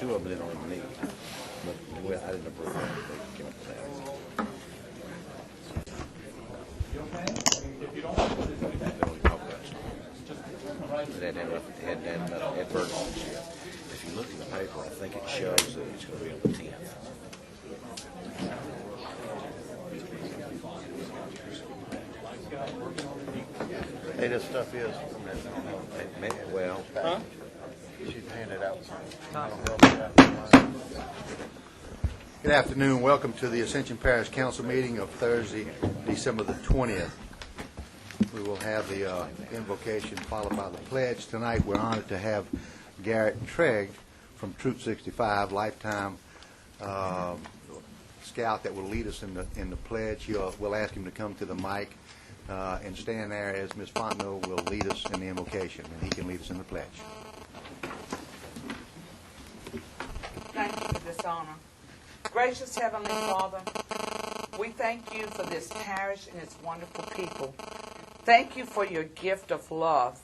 two of them they don't even need. But well, I didn't approve that. They came up with that. It burns on shit. If you look in the paper, I think it shows that it's going to be on the 10th. Hey, this stuff is. Well, huh? You should hand it out. Good afternoon. Welcome to the Ascension Parish Council meeting of Thursday, December the 20th. We will have the invocation followed by the pledge. Tonight we're honored to have Garrett Trigg from Troop 65, lifetime scout that will lead us in the pledge. We'll ask him to come to the mic and stand there as Ms. Fontenot will lead us in the invocation, and he can lead us in the pledge. Thank you for this honor. Gracious Heavenly Father, we thank you for this parish and its wonderful people. Thank you for your gift of love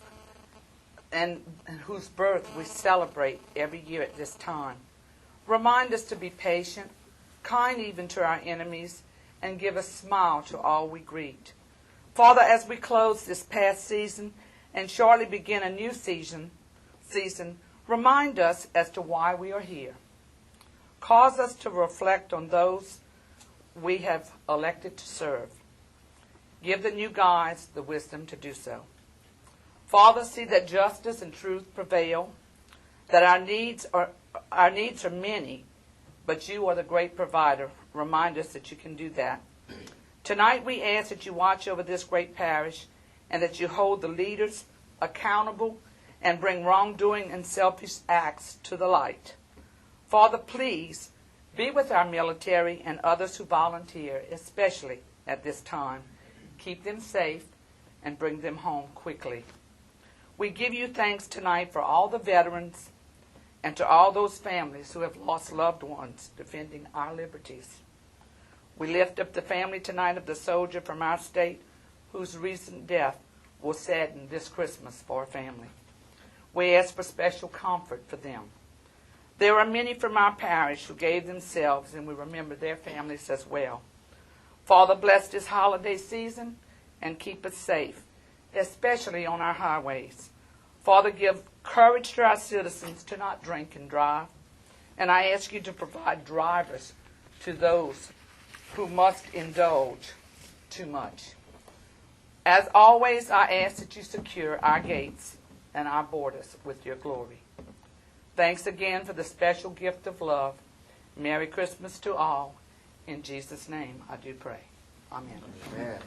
and whose birth we celebrate every year at this time. Remind us to be patient, kind even to our enemies, and give a smile to all we greet. Father, as we close this past season and shortly begin a new season, remind us as to why we are here. Cause us to reflect on those we have elected to serve. Give the new guides the wisdom to do so. Father, see that justice and truth prevail, that our needs are many, but you are the great provider. Remind us that you can do that. Tonight we ask that you watch over this great parish and that you hold the leaders accountable and bring wrongdoing and selfish acts to the light. Father, please be with our military and others who volunteer, especially at this time. Keep them safe and bring them home quickly. We give you thanks tonight for all the veterans and to all those families who have lost loved ones defending our liberties. We lift up the family tonight of the soldier from our state whose recent death will sadden this Christmas for our family. We ask for special comfort for them. There are many from our parish who gave themselves, and we remember their families as well. Father, bless this holiday season and keep us safe, especially on our highways. Father, give courage to our citizens to not drink and drive. And I ask you to provide drivers to those who must indulge too much. As always, I ask that you secure our gates and our borders with your glory. Thanks again for the special gift of love. Merry Christmas to all. In Jesus' name, I do pray. Amen. Amen.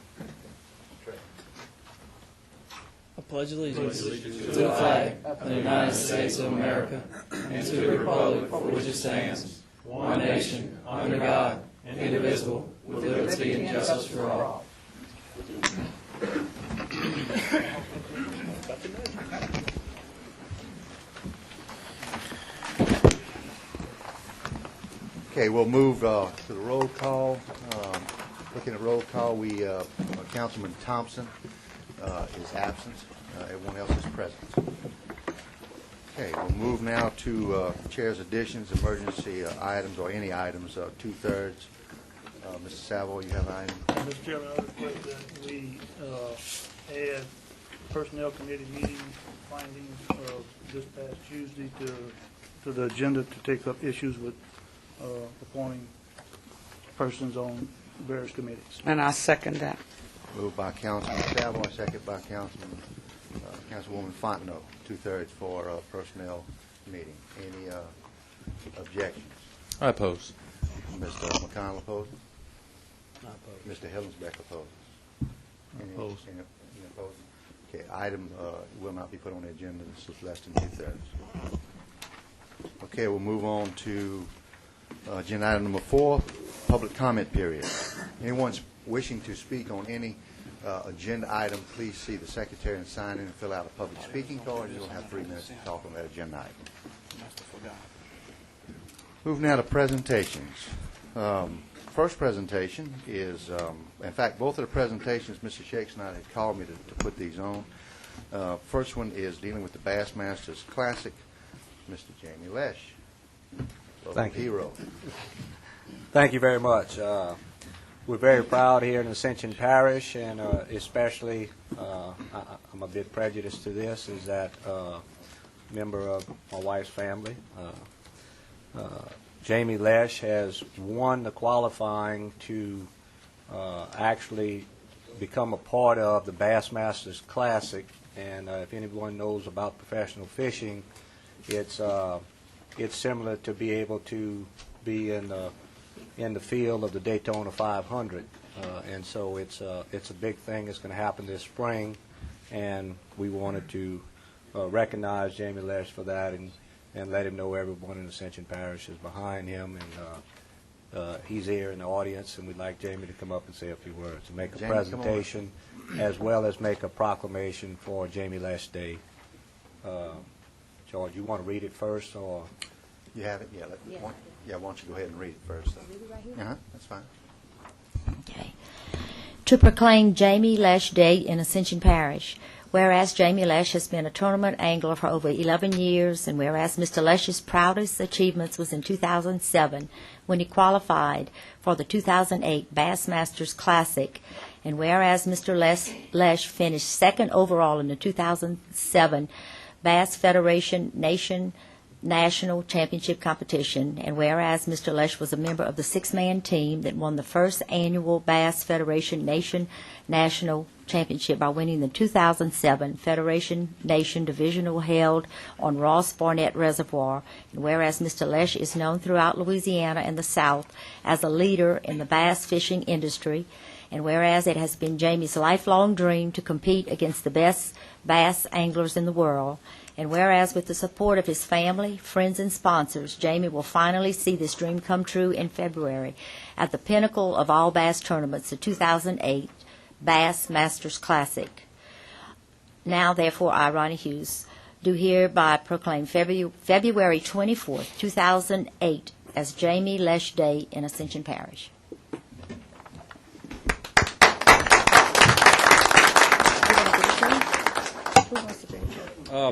I pledge allegiance to the flag of the United States of America and to the republic for which it stands, one nation, under God, indivisible, with liberty and justice for all. Okay, we'll move to the roll call. Looking at roll call, Councilman Thompson is absent. Everyone else is present. Okay, we'll move now to chair's additions, emergency items, or any items, two-thirds. Mr. Savoy, you have an item? Mr. Chairman, I request that we add Personnel Committee meeting findings of this past Tuesday to the agenda to take up issues with appointing persons on various committees. And I second that. Moved by Councilman Savoy, second by Councilwoman Fontenot. Two-thirds for personnel meeting. Any objections? I oppose. Mr. McConnell opposes? I oppose. Mr. Hillensbeck opposes? Oppose. Any opposed? Okay, item will not be put on the agenda. This is less than two-thirds. Okay, we'll move on to agenda item number 4, public comment period. Anyone wishing to speak on any agenda item, please see the secretary and sign in and fill out a public speaking card. You'll have 3 minutes to talk on that agenda item. Move now to presentations. First presentation is, in fact, both of the presentations, Mr. Shakes and I had called me to put these on. First one is dealing with the Bassmasters Classic. Mr. Jamie Lesh. Thank you. Hero. Thank you very much. We're very proud here in Ascension Parish, and especially, I'm a bit prejudiced to this, is that member of my wife's family, Jamie Lesh, has won the qualifying to actually become a part of the Bassmasters Classic. And if anyone knows about professional fishing, it's similar to be able to be in the field of the Daytona 500, and so it's a big thing. It's going to happen this spring, and we wanted to recognize Jamie Lesh for that and let him know everyone in Ascension Parish is behind him, and he's here in the audience, and we'd like Jamie to come up and say a few words and make a Jamie, presentation, as well as make a proclamation for Jamie Lesh Day. George, you want to read it first, or? You have it? Yeah. Why don't you go ahead and read it first? That's fine. Okay. To proclaim Jamie Lesh Day in Ascension Parish. Whereas Jamie Lesh has been a tournament angler for over 11 years, and whereas Mr. Lesh's proudest achievements was in 2007 when he qualified for the 2008 Bassmasters Classic, and whereas Mr. Lesh finished second overall in the 2007 Bass Federation National Championship competition, and whereas Mr. Lesh was a member of the six-man team that won the first annual Bass Federation National Championship by winning the 2007 Federation Nation Divisional held on Ross Barnett Reservoir, and whereas Mr. Lesh is known throughout Louisiana and the South as a leader in the bass fishing industry, and whereas it has been Jamie's lifelong dream to compete against the best bass anglers in the world, and whereas with the support of his family, friends, and sponsors, Jamie will finally see this dream come true in February at the pinnacle of all bass tournaments, the 2008 Bass Masters Classic. Now, therefore, I, Ronnie Hughes, do hereby proclaim February 24th, 2008 as Jamie Lesh Day in Ascension Parish.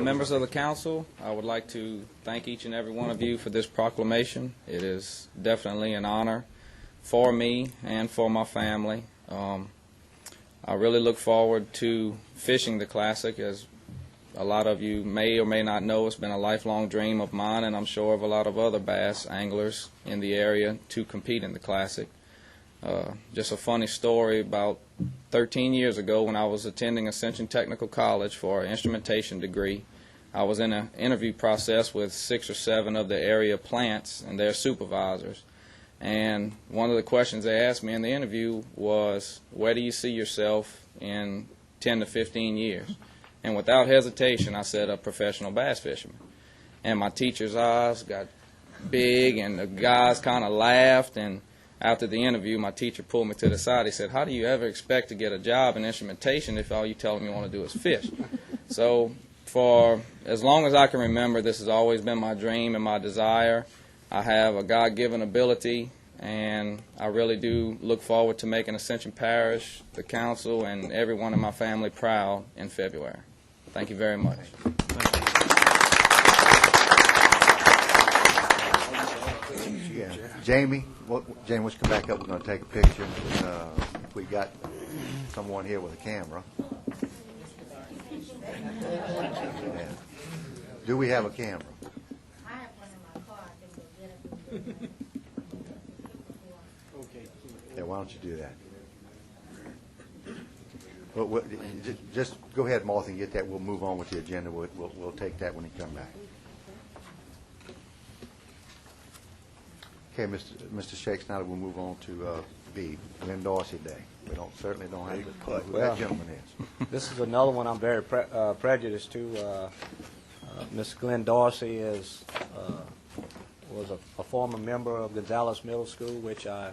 Members of the council, I would like to thank each and every one of you for this proclamation. It is definitely an honor for me and for my family. I really look forward to fishing the Classic. As a lot of you may or may not know, it's been a lifelong dream of mine, and I'm sure of a lot of other bass anglers in the area, to compete in the Classic. Just a funny story, about 13 years ago when I was attending Ascension Technical College for an instrumentation degree, I was in an interview process with 6 or 7 of the area plants and their supervisors. And one of the questions they asked me in the interview was, where do you see yourself in 10 to 15 years? And without hesitation, I said, a professional bass fisherman. And my teacher's eyes got big, and the guys kind of laughed. And after the interview, my teacher pulled me to the side. He said, how do you ever expect to get a job in instrumentation if all you tell them you want to do is fish? So for as long as I can remember, this has always been my dream and my desire. I have a God-given ability, and I really do look forward to making Ascension Parish, the council, and everyone in my family proud in February. Thank you very much. Yeah. Jamie, why don't you come back up? We're going to take a picture. We got someone here with a camera. Yeah. Do we have a camera? I have one in my car. I can go get it. Yeah, why don't you do that? Well, just go ahead, Martha, and get that. We'll move on with the agenda. We'll take that when he comes back. Okay, Mr. Shakes, now we'll move on to B, Glenn Dorsey Day. We certainly don't have to put who that gentleman is. This is another one I'm very prejudiced to. Mr. Glenn Dorsey was a former member of Gonzales Middle School, which I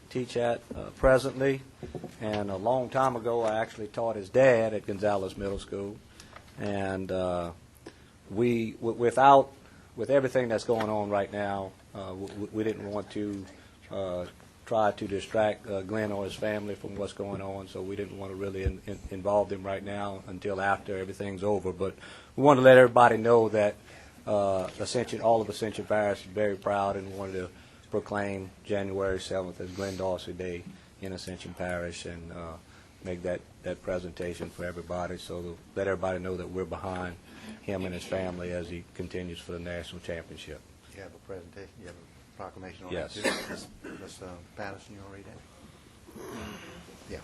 teach at presently. And a long time ago, I actually taught his dad at Gonzales Middle School. And with everything that's going on right now, we didn't want to try to distract Glenn or his family from what's going on, so we didn't want to really involve them right now until after everything's over. But we want to let everybody know that Ascension, all of Ascension Parish is very proud and wanted to proclaim January 7th as Glenn Dorsey Day in Ascension Parish and make that presentation for everybody so to let everybody know that we're behind him and his family as he continues for the national championship. You have a presentation, you have a proclamation on Yes. that too? Ms. Patterson, you want to read that? Yeah.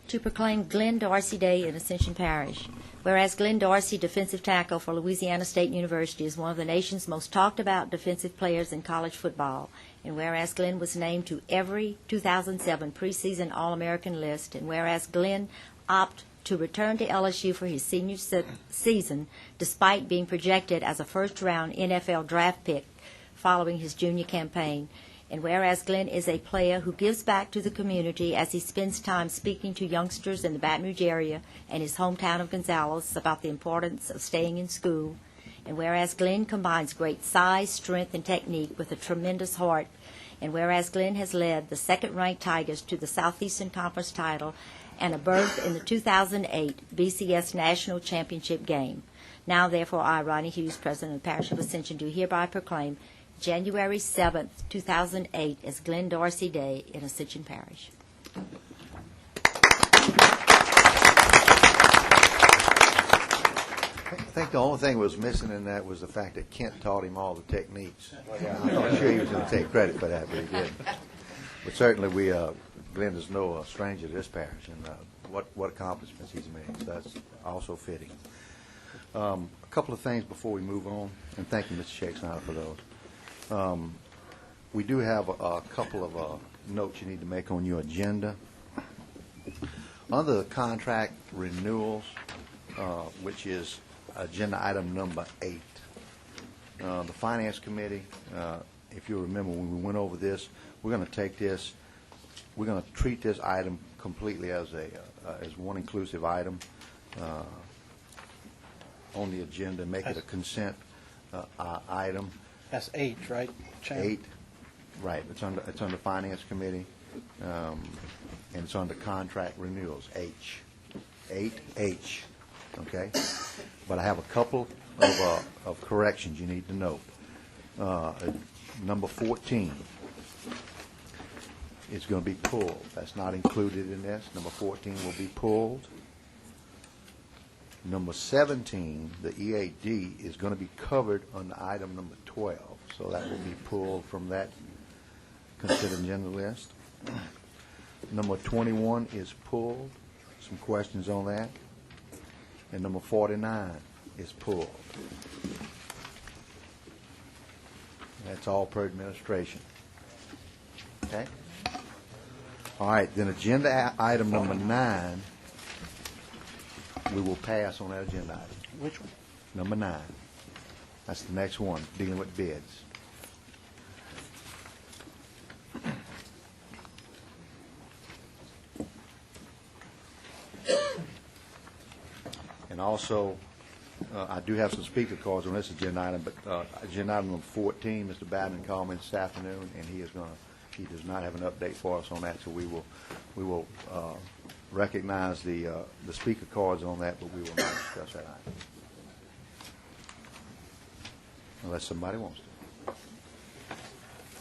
To proclaim Glenn Dorsey Day in Ascension Parish. Whereas Glenn Dorsey, defensive tackle for Louisiana State University, is one of the nation's most talked about defensive players in college football, and whereas Glenn was named to every 2007 preseason All-American list, and whereas Glenn opted to return to LSU for his senior season despite being projected as a first-round NFL draft pick following his junior campaign, and whereas Glenn is a player who gives back to the community as he spends time speaking to youngsters in the Baton Rouge area and his hometown of Gonzales about the importance of staying in school, and whereas Glenn combines great size, strength, and technique with a tremendous heart, and whereas Glenn has led the second-ranked Tigers to the Southeastern Conference title and a berth in the 2008 BCS National Championship game. Now, therefore, I, Ronnie Hughes, President of the Parish of Ascension, do hereby proclaim January 7th, 2008 as Glenn Dorsey Day in Ascension Parish. I think the only thing was missing in that was the fact that Kent taught him all the techniques. I'm not sure he was going to take credit for that, but he did. But certainly, Glenn is no stranger to this parish, and what accomplishments he's made. So that's also fitting. A couple of things before we move on, and thank you, Mr. Shakespeare, for those. We do have a couple of notes you need to make on your agenda. Under the contract renewals, which is agenda item number 8, the Finance Committee, if you remember when we went over this, we're going to take this, we're going to treat this item completely as one inclusive item on the agenda, make it a consent item. That's 8, right, Chairman? 8, right. It's under Finance Committee, and it's under contract renewals, H. 8H, okay? But I have a couple of corrections you need to note. Number 14 is going to be pulled. That's not included in this. Number 14 will be pulled. Number 17, the EAD, is going to be covered on item number 12, so that will be pulled from that considered agenda list. Number 21 is pulled. Some questions on that. And number 49 is pulled. That's all per administration. Okay? All right, then agenda item number 9, we will pass on that agenda item. Which one? Number 9. That's the next one, dealing with bids. And also, I do have some speaker cards on this agenda item, but agenda item number 14, Mr. Badman called me this afternoon, and he does not have an update for us on that, so we will recognize the speaker cards on that, but we will not discuss that item. Unless somebody wants to.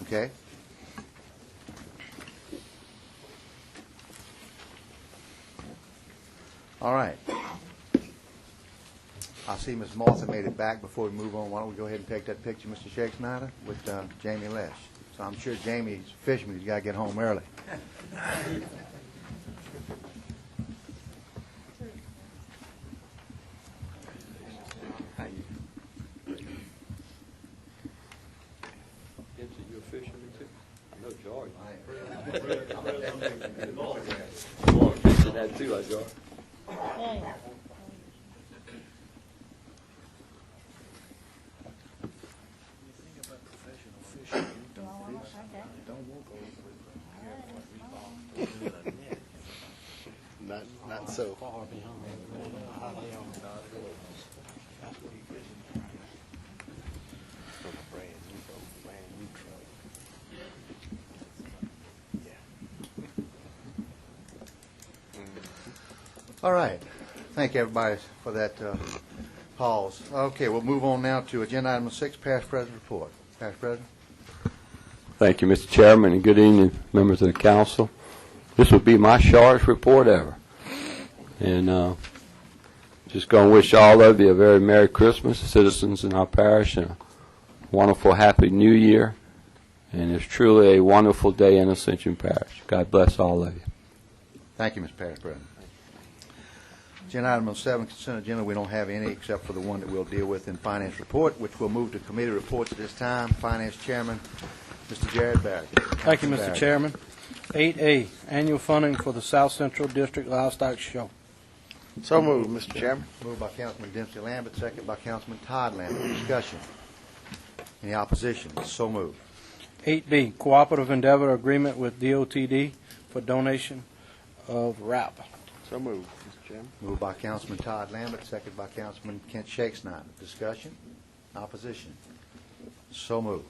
Okay? All right. I see Ms. Martha made it back. Before we move on, why don't we go ahead and take that picture, Mr. Shakespeare, with Jamie Lesh. So I'm sure Jamie's a fisherman. He's got to get home early. You a fisherman too? I know George. That too, I George. Not so. All right. Thank everybody for that pause. Okay, we'll move on now to agenda item 6, Parish President report. Parish President. Thank you, Mr. Chairman, and good evening, members of the council. This will be my shortest report ever. And just going to wish all of you a very Merry Christmas, citizens in our parish, and a wonderful, happy New Year. And it's truly a wonderful day in Ascension Parish. God bless all of you. Thank you, Mr. Parish President. Agenda item 7, consent agenda. We don't have any except for the one that we'll deal with in finance report, which we'll move to committee reports at this time. Finance Chairman, Mr. Jared Barrett. Thank you, Mr. Barrett. Chairman. 8A, annual funding for the South Central District Livestock Show. So moved, Mr. Chairman. Moved by Councilman Dempsey Lambert, second by Councilman Todd Lambert. Discussion. Any opposition? So moved. 8B, cooperative endeavor agreement with DOTD for donation of RAP. So moved, Mr. Chairman. Moved by Councilman Todd Lambert, second by Councilman Kent Shakespeare. Discussion. Opposition. So moved.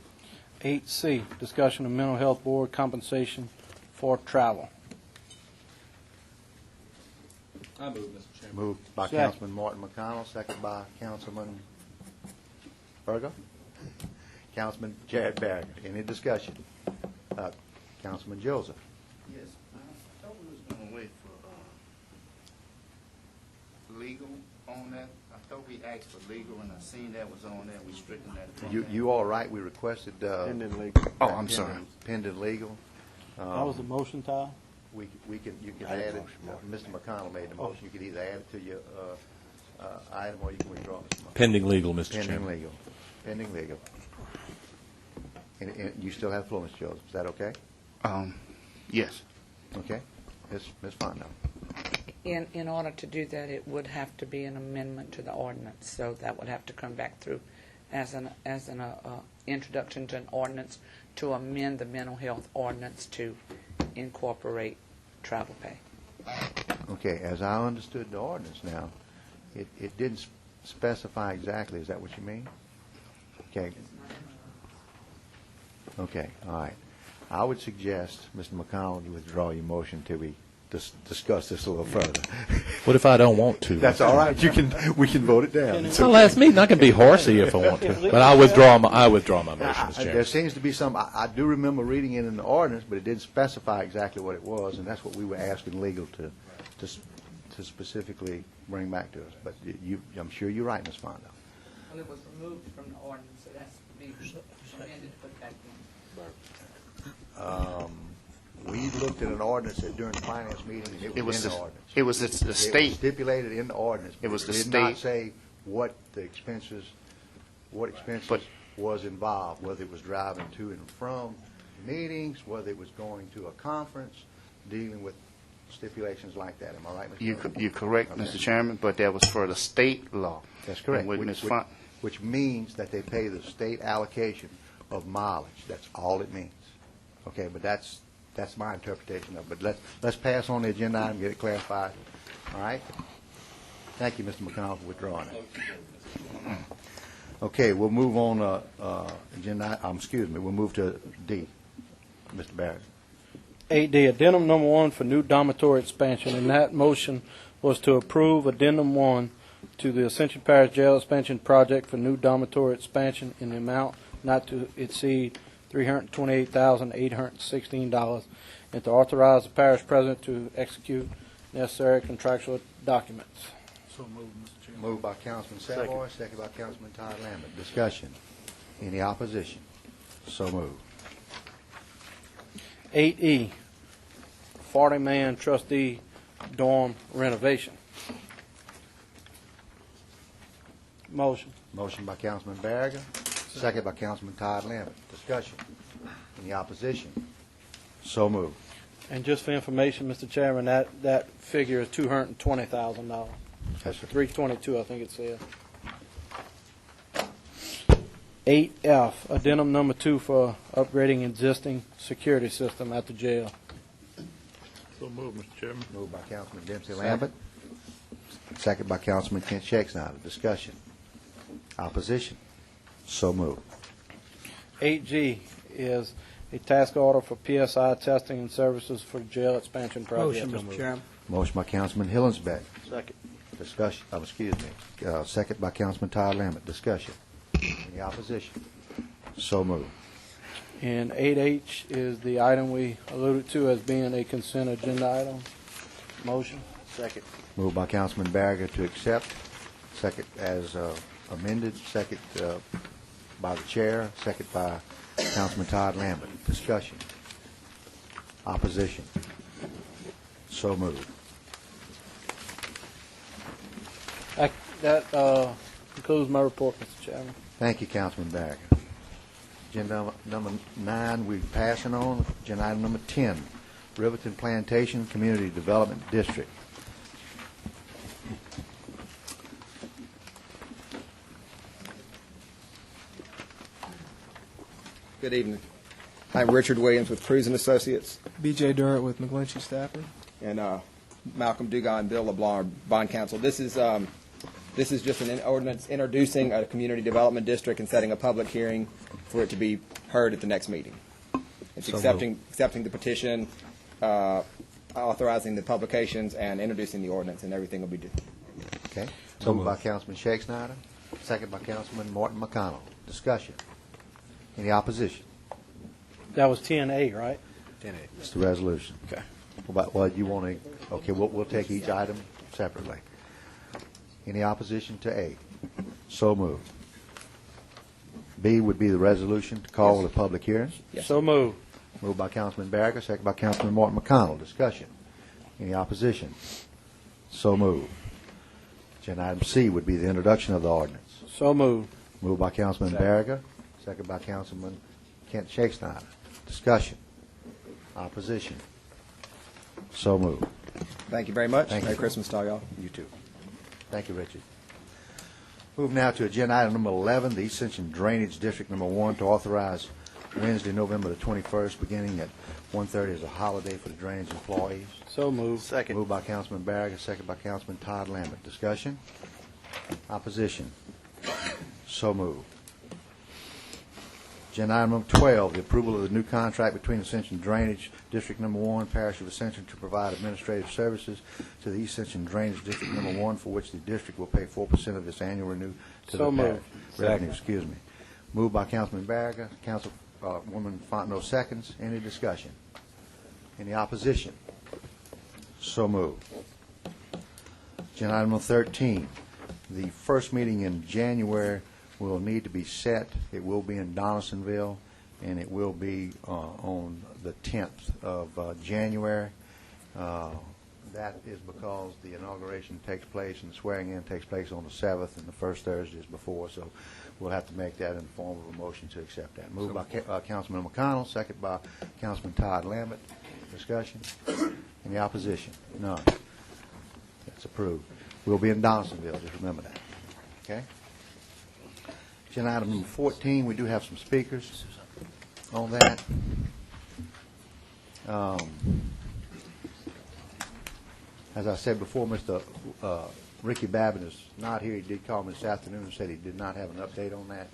8C, discussion of mental health board compensation for travel. I move, Mr. Chairman. Moved by Second. Councilman Martin McConnell, second by Councilman Berger. Councilman Jared Barrett. Any discussion? Councilman Joseph. Yes, I thought we was going to wait for legal on that. I thought we asked for legal, and I seen that was on there. We stricken that. from You all right? We requested. Pending legal. Oh, I'm sorry. Pending legal. That was the motion, Todd? You can I add did it. motion. Mr. McConnell made the motion. You could either add it to your item or you can withdraw it. Pending legal, Mr. Pending Chairman. legal. Pending legal. And you still have the floor, Mr. Joseph. Is that okay? Yes. Okay. Ms. Fonda. In order to do that, it would have to be an amendment to the ordinance, so that would have to come back through as an introduction to an ordinance to amend the mental health ordinance to incorporate travel pay. Okay. As I understood the ordinance now, it didn't specify exactly. Is that what you mean? Okay. Okay. All right. I would suggest, Mr. McConnell, you withdraw your motion till we discuss this a little further. What if I don't want to? That's all right. We can vote it down. It's the last meeting. I can be horsey if I want to, but I withdraw my motion, Mr. There Chairman. seems to be some. I do remember reading it in the ordinance, but it didn't specify exactly what it was, and that's what we were asking legal to specifically bring back to us. But I'm sure you're right, Ms. Fonda. Well, it was removed from the ordinance, so that's to be amended to put back in. We looked at an ordinance during the finance meeting, and it was in the ordinance. It was the It was state. stipulated in the ordinance. It was the did not state. say what expenses was involved, whether it was driving to and from meetings, whether it was going to a conference, dealing with stipulations like that. Am I right, Mr. President? You're correct, Okay. Mr. Chairman, but that was for the state law. That's correct. And with Ms. Font, Which means that they pay the state allocation of mileage. That's all it means. Okay, but that's my interpretation of it. But let's pass on the agenda item, get it clarified. All right? Thank you, Mr. McConnell, for withdrawing it. Okay, we'll move on, we'll move to D. Mr. Barrett. 8D, addendum number 1 for new dormitory expansion, and that motion was to approve addendum 1 to the Ascension Parish Jail Expansion Project for new dormitory expansion in the amount not to exceed $328,816, and to authorize the parish president to execute necessary contractual documents. So moved, Mr. Chairman. Moved by Councilman Savoy, second by Councilman Todd Lambert. Discussion. Any opposition? So moved. 8E, 40-man trustee dorm renovation. Motion. Motion by Councilman Barriger, second by Councilman Todd Lambert. Discussion. Any opposition? So moved. And just for information, Mr. Chairman, that figure is $220,000. Yes, sir. 322, I think it says. 8F, addendum number 2 for upgrading existing security system at the jail. So moved, Mr. Chairman. Moved by Councilman Dempsey Lambert, second by Councilman Kent Shakespeare. Discussion. Opposition? So moved. 8G is a task order for PSI testing and services for jail expansion project. Motion, Mr. Chairman. Motion by Councilman Hillensbeck, Second. Discussion, second by Councilman Todd Lambert. Discussion. Any opposition? So moved. And 8H is the item we alluded to as being a consent agenda item. Motion? Second. Moved by Councilman Barriger to accept. Second as amended. Second by the chair. Second by Councilman Todd Lambert. Discussion. Opposition. So moved. That concludes my report, Mr. Chairman. Thank you, Councilman Barriger. Agenda number 9, we're passing on. Agenda item number 10, Riverton Plantation Community Development District. Good evening. I'm Richard Williams with Cruz and Associates, B.J. Durrett with McGlinchey Stafford, and Malcolm Dugas and Bill LeBlanc, bond counsel. This is just an ordinance introducing a community development district and setting a public hearing for it to be heard at the next meeting. It's accepting the petition, authorizing the publications, and introducing the ordinance, and everything will be done. Okay. So moved by Councilman Shake Snyder, second by Councilman Morton McConnell. Discussion. Any opposition? That was 10A, right? 10A. It's the resolution. Okay. Well, you want to, okay, we'll take each item separately. Any opposition to A? So moved. B would be the resolution to call the public hearing. Yes. So moved. Moved by Councilman Barriger, second by Councilman Morton McConnell. Discussion. Any opposition? So moved. Agenda item C would be the introduction of the ordinance. So moved. Moved by Councilman Barriger, second by Councilman Kent Shakespeare. Discussion. Opposition. So moved. Thank you very much. Thank you. Merry Christmas to all y'all. You too. Thank you, Richard. Move now to agenda item number 11, the Ascension Drainage District number 1, to authorize Wednesday, November the 21st, beginning at 1:30 as a holiday for the drainage employees. So moved. Second. Moved by Councilman Barriger, second by Councilman Todd Lambert. Discussion? Opposition? So moved. Agenda item number 12, the approval of the new contract between Ascension Drainage District number 1, Parish of Ascension, to provide administrative services to the Ascension Drainage District number 1, for which the district will pay 4% of its annual to So the moved. revenue. Excuse me. Moved by Councilman Barriger, Councilwoman Fontenot seconds. Any discussion? Any opposition? So moved. Agenda item number 13, the first meeting in January will need to be set. It will be in Donaldsonville, and it will be on the 10th of January. That is because the inauguration takes place and the swearing-in takes place on the 7th, and the first Thursday is before, so we'll have to make that in the form of a motion to accept that. Moved by Councilman McConnell, second by Councilman Todd Lambert. Discussion? Any opposition? None. That's approved. We'll be in Donaldsonville, just remember that. Okay? Agenda item number 14, we do have some speakers on that. As I said before, Mr. Ricky Babin is not here. He did call me this afternoon and said he did not have an update on that.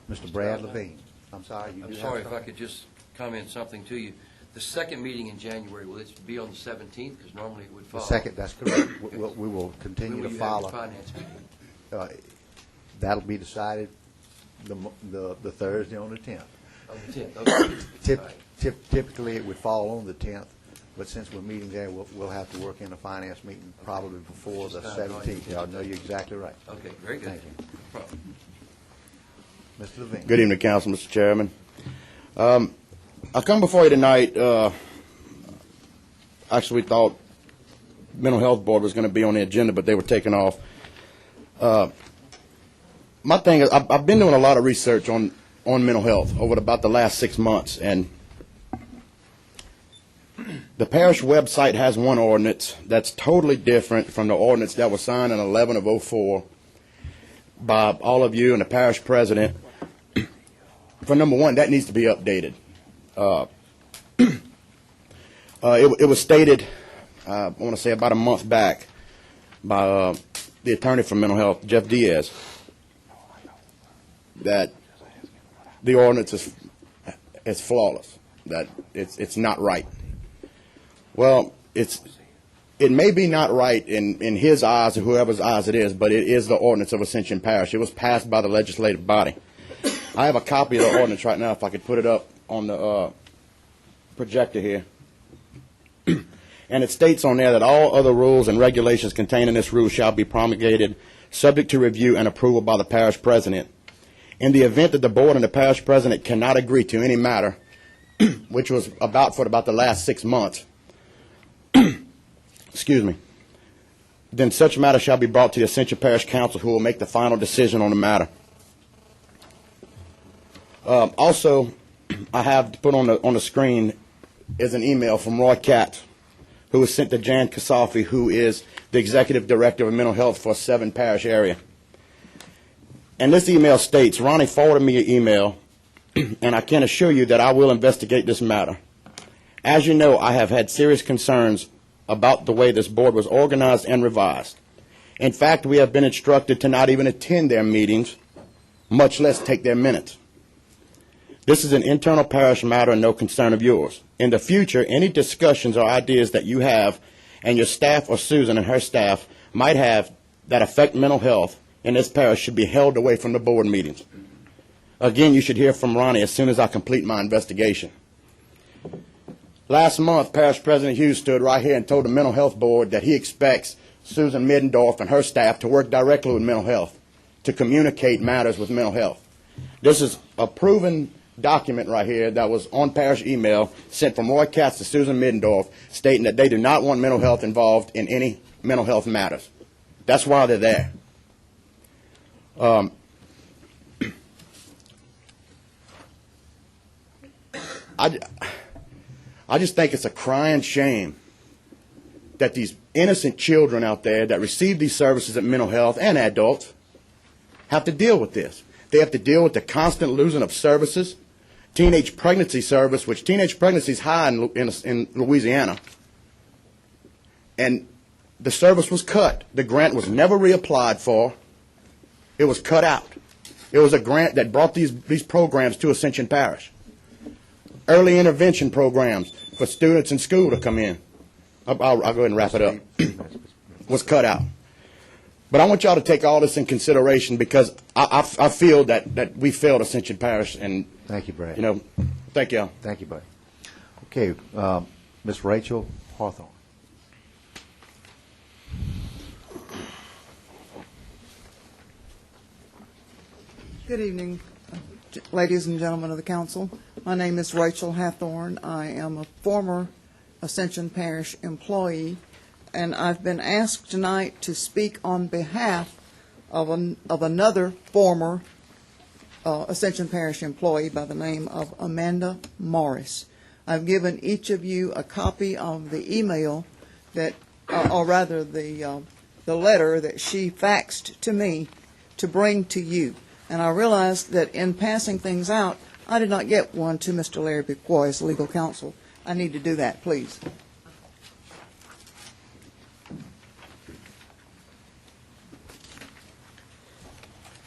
Mr. Brad Levine. I'm sorry. I'm sorry if I could just comment something to you. The second meeting in January, will it be on the 17th? Because normally it would follow. The second, that's correct. We will continue to follow. When will you have your finance meeting? That'll be decided the Thursday on the 10th. On the 10th, okay. Typically, it would fall on the 10th, but since we're meeting there, we'll have to work in a finance meeting probably before the 17th. Yeah, I know you're exactly right. Okay, very good. Thank you. No problem. Mr. Levine. Good evening, Council, Mr. Chairman. I come before you tonight, actually we thought Mental Health Board was going to be on the agenda, but they were taken off. My thing is, I've been doing a lot of research on mental health over about the last 6 months, and the parish website has one ordinance that's totally different from the ordinance that was signed in 11 of 04 by all of you and the parish president. For number one, that needs to be updated. It was stated, I want to say about a month back, by the attorney for mental health, Jeff Diaz, that the ordinance is flawless, that it's not right. Well, it's it may be not right in his eyes or whoever's eyes it is, but it is the ordinance of Ascension Parish. It was passed by the legislative body. I have a copy of the ordinance right now, if I could put it up on the projector here. And it states on there that all other rules and regulations contained in this rule shall be promulgated subject to review and approval by the parish president. In the event that the board and the parish president cannot agree to any matter, which was for about the last 6 months, excuse me, then such matter shall be brought to the Ascension Parish Council, who will make the final decision on the matter. Also, I have to put on the screen is an email from Roy Katz, who was sent to Jan Kasafi, who is the Executive Director of Mental Health for a 7-parish area. And this email states, Ronnie forwarded me an email, and I can assure you that I will investigate this matter. As you know, I have had serious concerns about the way this board was organized and revised. In fact, we have been instructed to not even attend their meetings, much less take their minutes. This is an internal parish matter and no concern of yours. In the future, any discussions or ideas that you have and your staff or Susan and her staff might have that affect mental health in this parish should be held away from the board meetings. Again, you should hear from Ronnie as soon as I complete my investigation. Last month, Parish President Hughes stood right here and told the Mental Health Board that he expects Susan Middendorf and her staff to work directly with mental health, to communicate matters with mental health. This is a proven document right here that was on parish email sent from Roy Katz to Susan Middendorf stating that they do not want mental health involved in any mental health matters. That's why they're there. I just think it's a crying shame that these innocent children out there that receive these services at mental health and adults have to deal with this. They have to deal with the constant losing of services, teenage pregnancy service, which teenage pregnancy is high in Louisiana. And the service was cut. The grant was never reapplied for. It was cut out. It was a grant that brought these programs to Ascension Parish. Early intervention programs for students in school to come in. I'll go ahead and wrap it up. Was cut out. But I want y'all to take all this in consideration because I feel that we failed Ascension Parish. And thank you, Brad. Thank y'all. Thank you, buddy. Okay, Miss Rachel Hawthorne. Good evening, ladies and gentlemen of the council. My name is Rachel Hathorne. I am a former Ascension Parish employee, and I've been asked tonight to speak on behalf of another former Ascension Parish employee by the name of Amanda Morris. I've given each of you a copy of the email that, or rather the letter that she faxed to me to bring to you. And I realized that in passing things out, I did not get one to Mr. Larry Bicoy as legal counsel. I need to do that, please.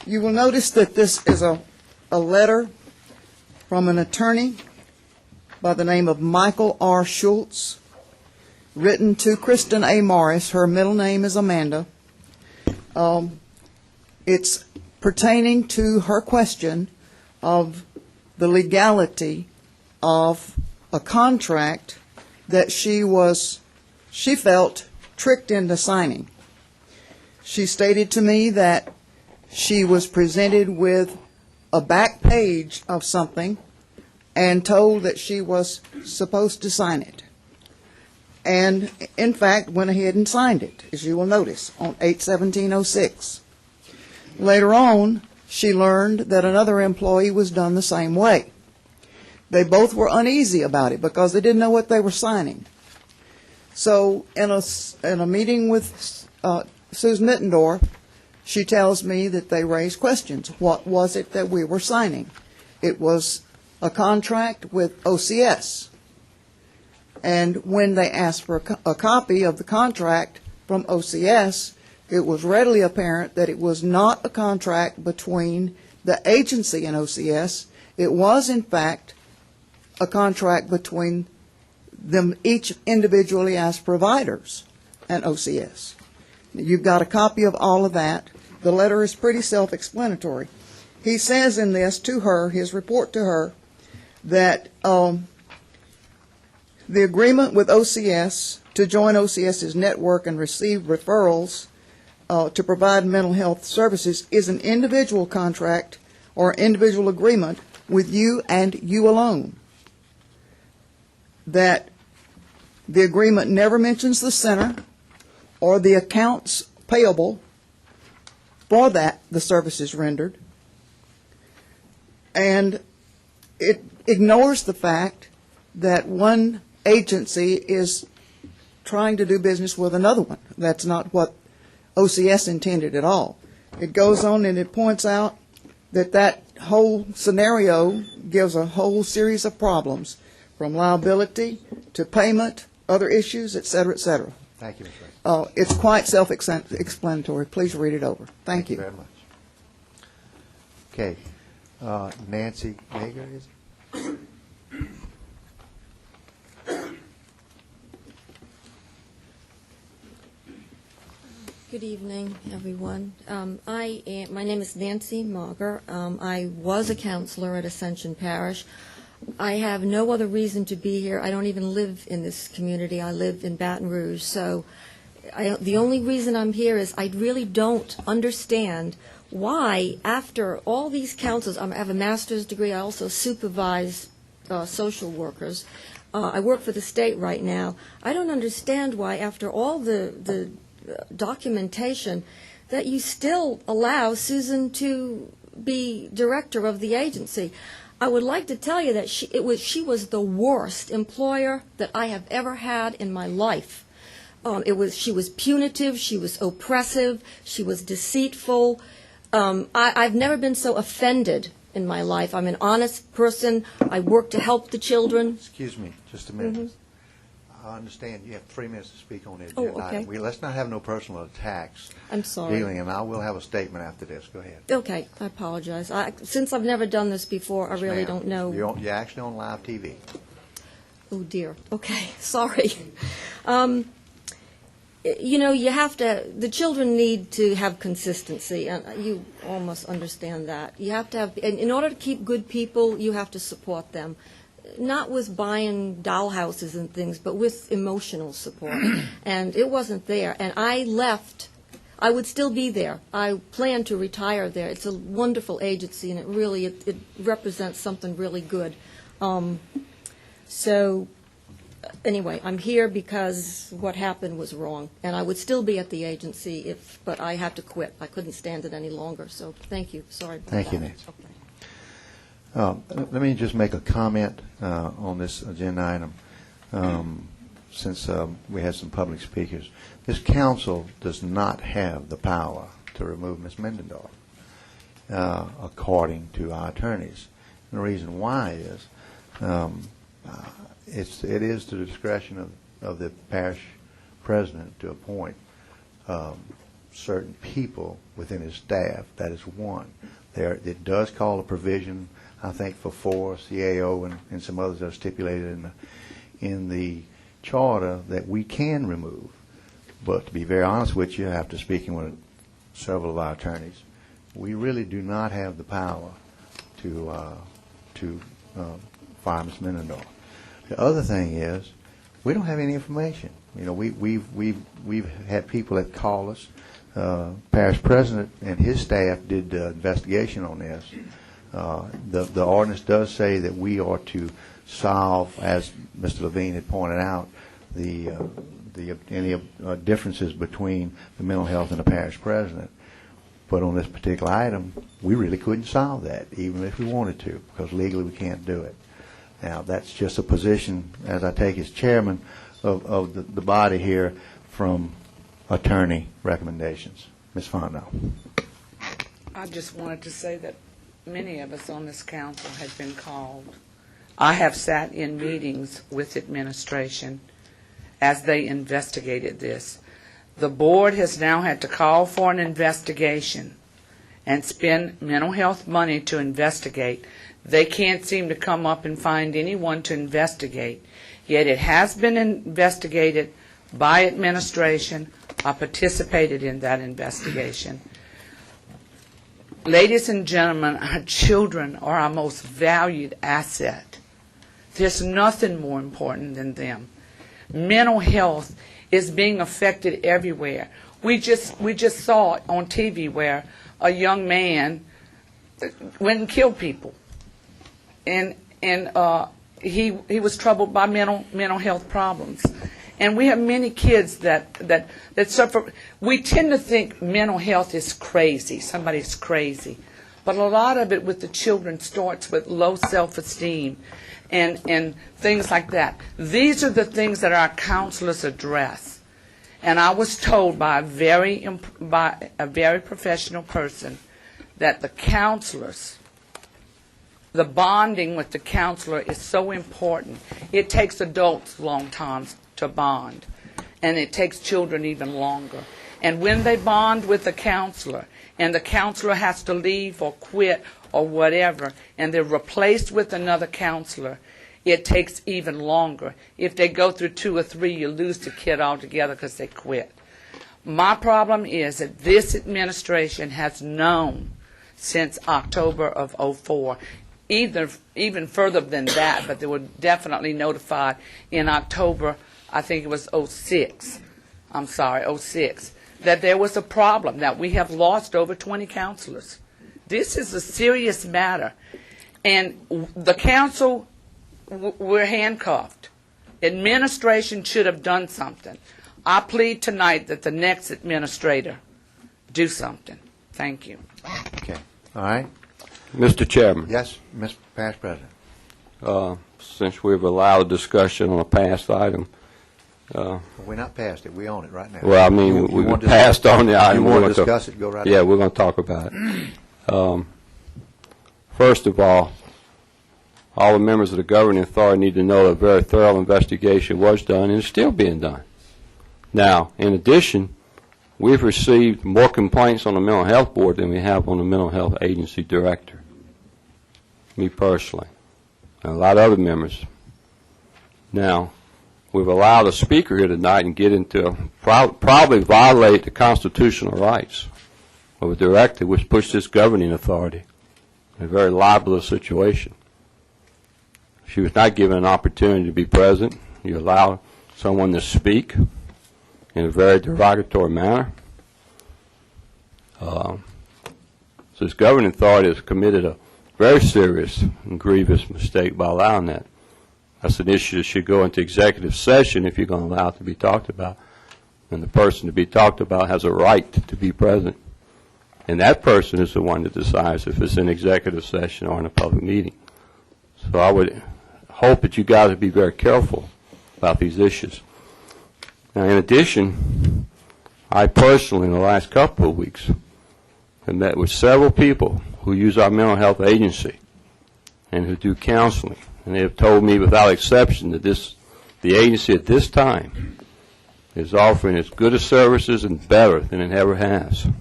You will notice that this is a letter from an attorney by the name of Michael R. Schultz, written to Kristen A. Morris. Her middle name is Amanda. It's pertaining to her question of the legality of a contract that she felt tricked into signing. She stated to me that she was presented with a back page of something and told that she was supposed to sign it. And, in fact, went ahead and signed it, as you will notice, on 8/17/06. Later on, she learned that another employee was done the same way. They both were uneasy about it because they didn't know what they were signing. So in a meeting with Susan Mittendorf, she tells me that they raised questions. What was it that we were signing? It was a contract with OCS. And when they asked for a copy of the contract from OCS, it was readily apparent that it was not a contract between the agency and OCS. It was, in fact, a contract between them each individually as providers and OCS. You've got a copy of all of that. The letter is pretty self-explanatory. He says in this to her, his report to her, that the agreement with OCS to join OCS's network and receive referrals to provide mental health services is an individual contract or individual agreement with you and you alone. That the agreement never mentions the center or the accounts payable for that the services rendered, and it ignores the fact that one agency is trying to do business with another one. That's not what OCS intended at all. It goes on and it points out that that whole scenario gives a whole series of problems, from liability to payment, other issues, et cetera, et cetera. Thank you, Ms. Ray. It's quite self-explanatory. Please read it over. Thank you. Very much. Okay. Nancy Yeager, is it? Good evening, everyone. My name is Nancy Mager. I was a counselor at Ascension Parish. I have no other reason to be here. I don't even live in this community. I live in Baton Rouge. So the only reason I'm here is I really don't understand why, after all these counsels, I have a master's degree. I also supervise social workers. I work for the state right now. I don't understand why, after all the documentation, that you still allow Susan to be director of the agency. I would like to tell you that she was the worst employer that I have ever had in my life. She was punitive, she was oppressive, she was deceitful. I've never been so offended in my life. I'm an honest person. I work to help the children. Excuse me, just a minute. Mm-hmm. I understand you have 3 minutes to speak on the Oh, agenda okay. item. Let's not have no personal attacks. I'm sorry. Dealing, and I will have a statement after this. Go ahead. Okay, I apologize. Since I've never done this before, I Yes, really ma'am. don't know. You're actually on live TV. Oh, dear. Okay, sorry. You have to, the children need to have consistency, and you almost understand that. You have to have, in order to keep good people, you have to support them. Not with buying dollhouses and things, but with emotional support. And it wasn't there. And I left. I would still be there. I plan to retire there. It's a wonderful agency, and it represents something really good. So anyway, I'm here because what happened was wrong, and I would still be at the agency but I had to quit. I couldn't stand it any longer. So thank you. Sorry about Thank you, that. Nancy. Let me just make a comment on this agenda item, since we had some public speakers. This council does not have the power to remove Ms. Mendendorf, according to our attorneys. And the reason why is it is the discretion of the parish president to appoint certain people within his staff. That is one. It does call a provision, I think, for 4, CAO, and some others that are stipulated in the charter that we can remove. But to be very honest with you, after speaking with several of our attorneys, we really do not have the power to fire Ms. Mendendorf. The other thing is, we don't have any information. We've had people that call us. Parish president and his staff did the investigation on this. The ordinance does say that we are to solve, as Mr. Levine had pointed out, any differences between the mental health and the parish president. But on this particular item, we really couldn't solve that, even if we wanted to, because legally we can't do it. Now, that's just a position, as I take as chairman of the body here, from attorney recommendations. Ms. Fonda. I just wanted to say that many of us on this council have been called. I have sat in meetings with administration as they investigated this. The board has now had to call for an investigation and spend mental health money to investigate. They can't seem to come up and find anyone to investigate. Yet it has been investigated by administration or participated in that investigation. Ladies and gentlemen, our children are our most valued asset. There's nothing more important than them. Mental health is being affected everywhere. We just saw it on TV where a young man went and killed people, and he was troubled by mental health problems. And we have many kids that suffer. We tend to think mental health is crazy. Somebody's crazy. But a lot of it with the children starts with low self-esteem and things like that. These are the things that our counselors address. And I was told by a very professional person that the counselors, the bonding with the counselor is so important. It takes adults long times to bond, and it takes children even longer. And when they bond with the counselor, and the counselor has to leave or quit or whatever, and they're replaced with another counselor, it takes even longer. If they go through 2 or 3, you lose the kid altogether because they quit. My problem is that this administration has known since October of '04, even further than that, but they were definitely notified in October, I think it was '06, that there was a problem, that we have lost over 20 counselors. This is a serious matter. And the council, we're handcuffed. Administration should have done something. I plead tonight that the next administrator do something. Thank you. Okay. All right. Mr. Chairman. Yes, Mr. Parish President. Since we've allowed discussion on a past item. We're not past it. We own it right now. Well, I mean, we passed on the item. You want to discuss it? Go right ahead. Yeah, we're going to talk about it. First of all the members of the governing authority need to know that a very thorough investigation was done and is still being done. Now, in addition, we've received more complaints on the mental health board than we have on the mental health agency director. Me personally. And a lot of other members. Now, we've allowed a speaker here tonight and get into probably violate the constitutional rights of a director which pushed this governing authority in a very libelous situation. She was not given an opportunity to be present. You allow someone to speak in a very derogatory manner. So this governing authority has committed a very serious and grievous mistake by allowing that. That's an issue that should go into executive session if you're going to allow it to be talked about. And the person to be talked about has a right to be present. And that person is the one that decides if it's in executive session or in a public meeting. So I would hope that you guys would be very careful about these issues. Now, in addition, I personally, in the last couple of weeks, have met with several people who use our mental health agency and who do counseling. And they have told me without exception that the agency at this time is offering as good a services and better than it ever has. And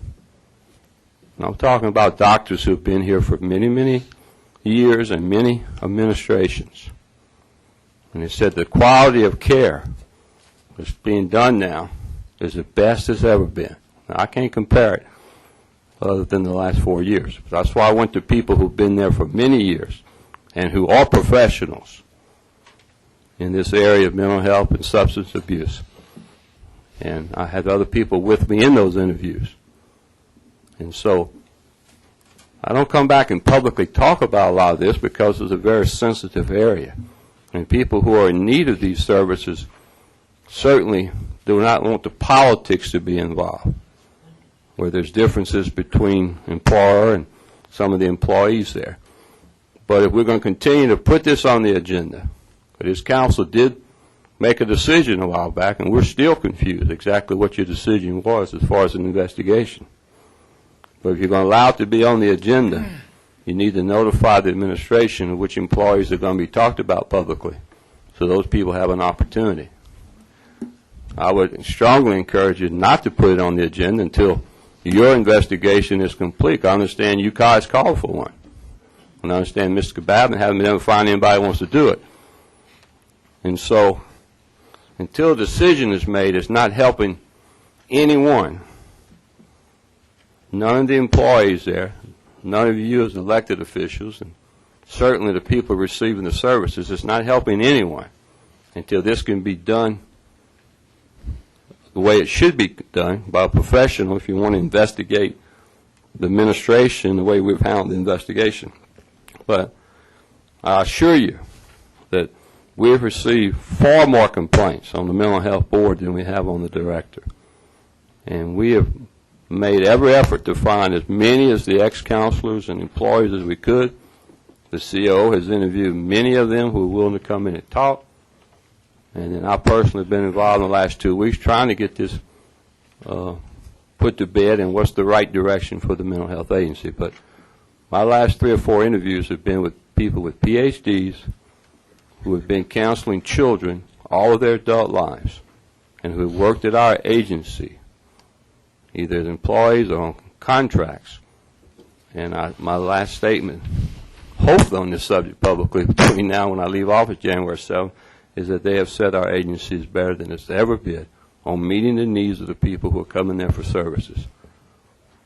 I'm talking about doctors who have been here for many, many years and many administrations. And they said the quality of care that's being done now is the best it's ever been. Now, I can't compare it other than the last 4 years. That's why I went to people who've been there for many years and who are professionals in this area of mental health and substance abuse. And I had other people with me in those interviews. And so I don't come back and publicly talk about a lot of this because it's a very sensitive area. And people who are in need of these services certainly do not want the politics to be involved, where there's differences between employer and some of the employees there. But if we're going to continue to put this on the agenda, this council did make a decision a while back, and we're still confused exactly what your decision was as far as an investigation. But if you're going to allow it to be on the agenda, you need to notify the administration of which employees are going to be talked about publicly so those people have an opportunity. I would strongly encourage you not to put it on the agenda until your investigation is complete. I understand you guys called for one. And I understand Mr. Kabab haven't been able to find anybody who wants to do it. And so until a decision is made, it's not helping anyone. None of the employees there, none of you as elected officials, and certainly the people receiving the services, it's not helping anyone until this can be done the way it should be done by a professional if you want to investigate the administration the way we've handled the investigation. But I assure you that we've received far more complaints on the mental health board than we have on the director. And we have made every effort to find as many as the ex-counselors and employees as we could. The CO has interviewed many of them who are willing to come in and talk. And then I personally have been involved in the last 2 weeks trying to get this put to bed and what's the right direction for the mental health agency. But my last 3 or 4 interviews have been with people with PhDs who have been counseling children all of their adult lives and who have worked at our agency, either as employees or on contracts. And my last statement, hopefully on this subject publicly between now and when I leave office January 7th, is that they have said our agency is better than it's ever been on meeting the needs of the people who are coming there for services.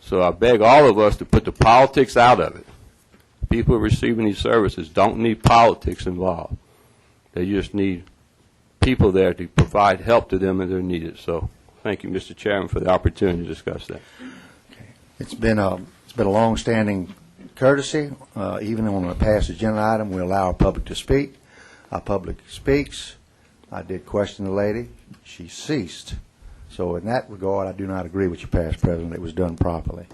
So I beg all of us to put the politics out of it. People receiving these services don't need politics involved. They just need people there to provide help to them as they're needed. So thank you, Mr. Chairman, for the opportunity to discuss that. Okay. It's been a long-standing courtesy. Even on a past agenda item, we allow our public to speak. Our public speaks. I did question the lady. She ceased. So in that regard, I do not agree with you, past president. It was done properly.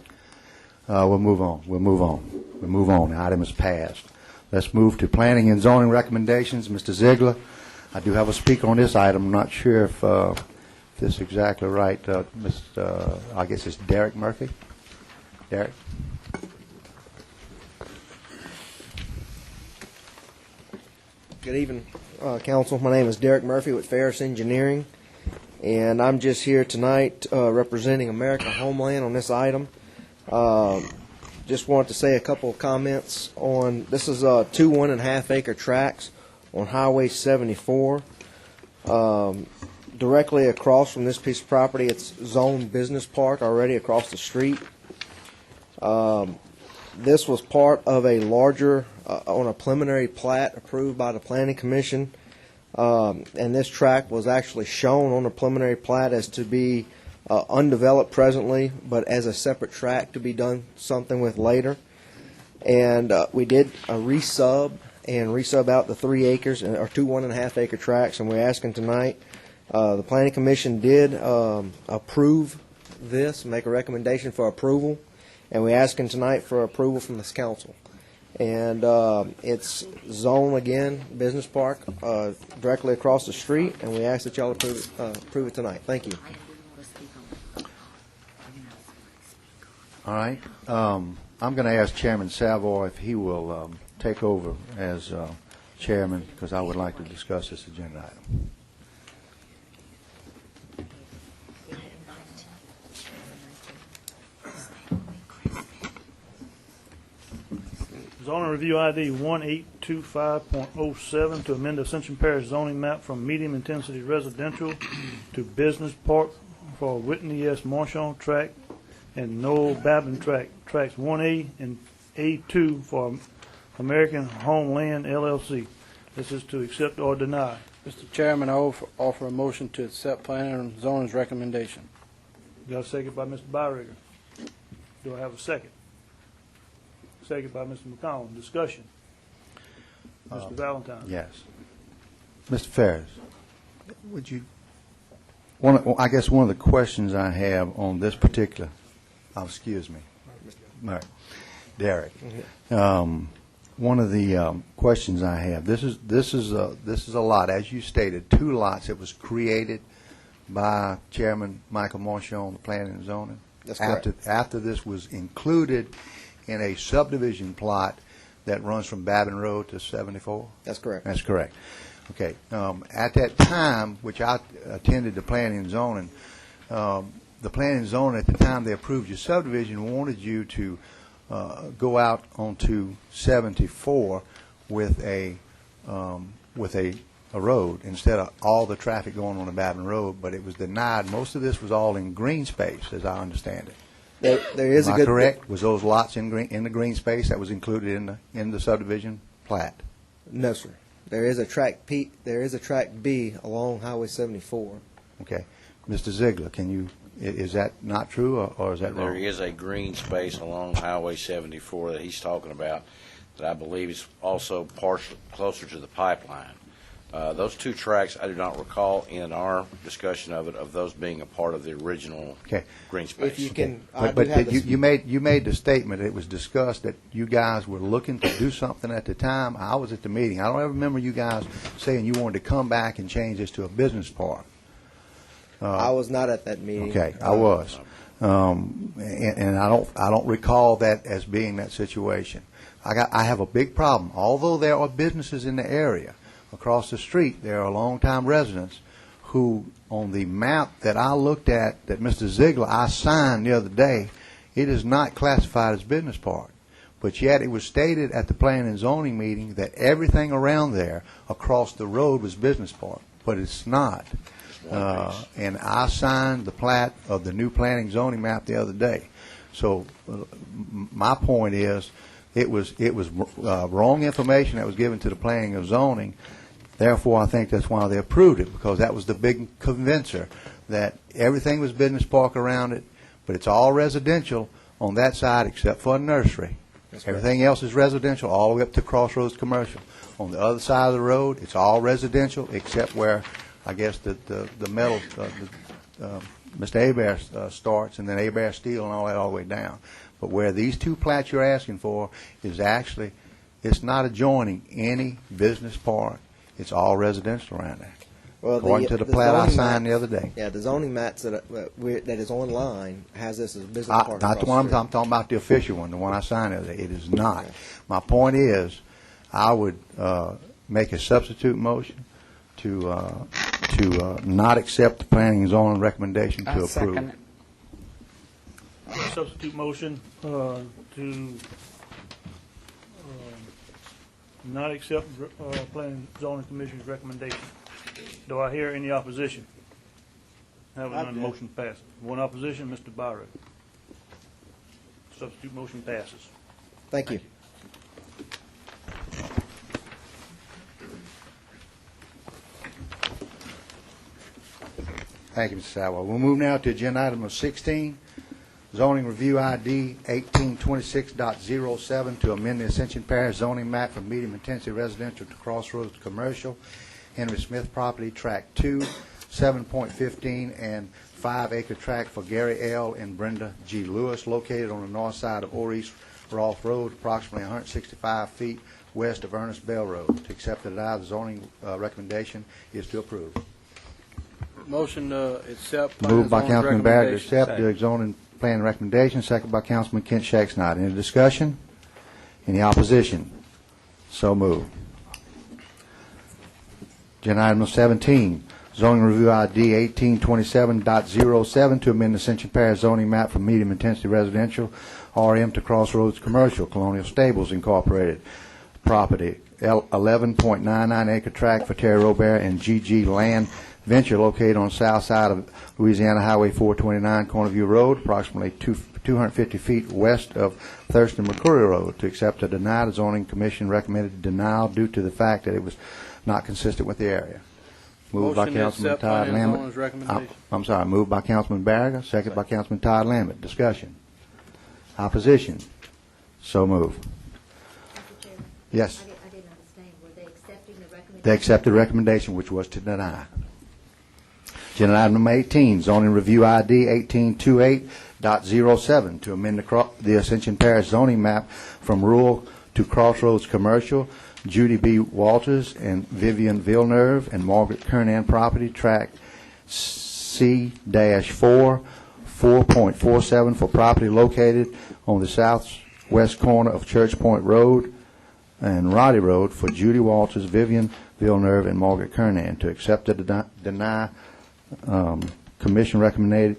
We'll move on. We'll move on. We'll move on. The item is passed. Let's move to planning and zoning recommendations. Mr. Ziegler, I do have a speaker on this item. I'm not sure if this is exactly right. I guess it's Derek Murphy. Derek? Good evening, Council. My name is Derek Murphy with Parish Engineering, and I'm just here tonight representing American Homeland on this item. Just wanted to say a couple of comments on this. Is 2 1.5 acre tracts on Highway 74. Directly across from this piece of property, it's Zone Business Park already across the street. This was part of a larger, on a preliminary plat approved by the Planning Commission, and this tract was actually shown on the preliminary plat as to be undeveloped presently, but as a separate tract to be done something with later. And we did a resub out the 3 acres, or 2 1.5 acre tracts, and we're asking tonight. The Planning Commission did approve this, make a recommendation for approval. And we're asking tonight for approval from this council. And it's zone, again, Business Park, directly across the street, and we ask that y'all approve it tonight. Thank you. All right. I'm going to ask Chairman Savoy if he will take over as chairman, because I would like to discuss this agenda item. Zoning Review ID 1825.07 to amend the Ascension Parish zoning map from medium intensity residential to business park for Whitney S. Marchand tract and Noel Babin tract, tracts 1A and A2 for American Homeland LLC. This is to accept or deny. Mr. Chairman, I offer a motion to accept planning and zoning's recommendation. Got a second by Mr. Byrigger. Do I have a second? Second by Mr. McCollum. Discussion. Mr. Valentine. Yes. Mr. Ferris, would you? I guess one of the questions I have on this particular, excuse me, Derek. One of the questions I have. This is a lot, as you stated, 2 lots. It was created by Chairman Michael Marchand, the Planning and Zoning. That's correct. After this was included in a subdivision plot that runs from Babin Road to 74? That's correct. That's correct. Okay. At that time, which I attended the Planning and Zoning, the Planning and Zoning at the time they approved your subdivision wanted you to go out onto 74 with a a road instead of all the traffic going on the Babin Road, but it was denied. Most of this was all in green space, as I understand it. There is Am a I good correct? Was those lots in the green space that was included in the subdivision plat? No, sir. There is a track P. There is a track B along Highway 74. Okay, Mr. Ziegler, is that not true, or is that There wrong? is a green space along Highway 74 that he's talking about that I believe is also partially closer to the pipeline. Those two tracks, I do not recall in our discussion of those being a part of the original green space. If you can, But you made the statement, it was discussed that you guys were looking to do something at the time. I was at the meeting. I don't ever remember you guys saying you wanted to come back and change this to a business park. I was not at that meeting. Okay, I was. And I don't recall that as being that situation. I have a big problem. Although there are businesses in the area, across the street, there are longtime residents who, on the map that I looked at, that Mr. Ziegler, I signed the other day, it is not classified as business park. But yet it was stated at the planning and zoning meeting that everything around there across the road was business park, but it's not. And I signed the plat of the new planning zoning map the other day. So my point is, it was wrong information that was given to the planning and zoning. Therefore, I think that's why they approved it, because that was the big convincer, that everything was business park around it, but it's all residential on that side except for a nursery. Everything else is residential all the way up to Crossroads Commercial. On the other side of the road, it's all residential except where, I guess, the metal, Mr. Hebert starts, and then Hebert Steel and all that all the way down. But where these two plats you're asking for is actually, it's not adjoining any business park. It's all residential around there. Well, according to the plat I signed the other day. Yeah, the zoning maps that is online has this as a business park. Not the one I'm talking about, the official one, the one I signed the other day. It is not. Okay. My point is, I would make a substitute motion to not accept the planning and zoning recommendation to approve. Second. Substitute motion to not accept Planning and Zoning Commission's recommendation. Do I hear any opposition? Having none, the motion passes. One opposition, Mr. Byron. Substitute motion passes. Thank you. Thank you, Mr. Sowell. We'll move now to agenda item number 16, zoning review ID 1826.07 to amend the Ascension Parish zoning map from medium intensity residential to Crossroads Commercial, Henry Smith property, tract 2, 7.15 and 5-acre tract for Gary L. and Brenda G. Lewis, located on the north side of East Roth Road, approximately 165 feet west of Ernest Bell Road. To accept or deny the zoning recommendation is to approve. Motion to accept. Moved by Councilman Barrett to accept the zoning plan recommendation, second by Councilman Kent Shacksnod. Any discussion? Any opposition? So moved. Agenda item 17, zoning review ID 1827.07 to amend the Ascension Parish zoning map from medium intensity residential RM to Crossroads Commercial, Colonial Stables Incorporated property, 11.99 acre tract for Terry Robert and GG Land Venture, located on the south side of Louisiana Highway 429, Corner View Road, approximately 250 feet west of Thurston McCurry Road. To accept or deny, the zoning commission recommended denial due to the fact that it was not consistent with the area. Moved by Councilman Todd Lammett. I'm sorry, moved by Councilman Barriger, second by Councilman Todd Lammett. Discussion. Opposition. So moved. Yes. I didn't understand. Were they accepting the recommendation? They accepted the recommendation, which was to deny. Agenda item number 18, zoning review ID 1828.07 to amend the Ascension Parish zoning map from rural to Crossroads Commercial, Judy B. Walters and Vivian Villeneuve and Margaret Kernan property, tract C-4, 4.47 for property located on the southwest corner of Church Point Road and Roddy Road for Judy Walters, Vivian Villeneuve, and Margaret Kernan. To accept or deny, commission recommended,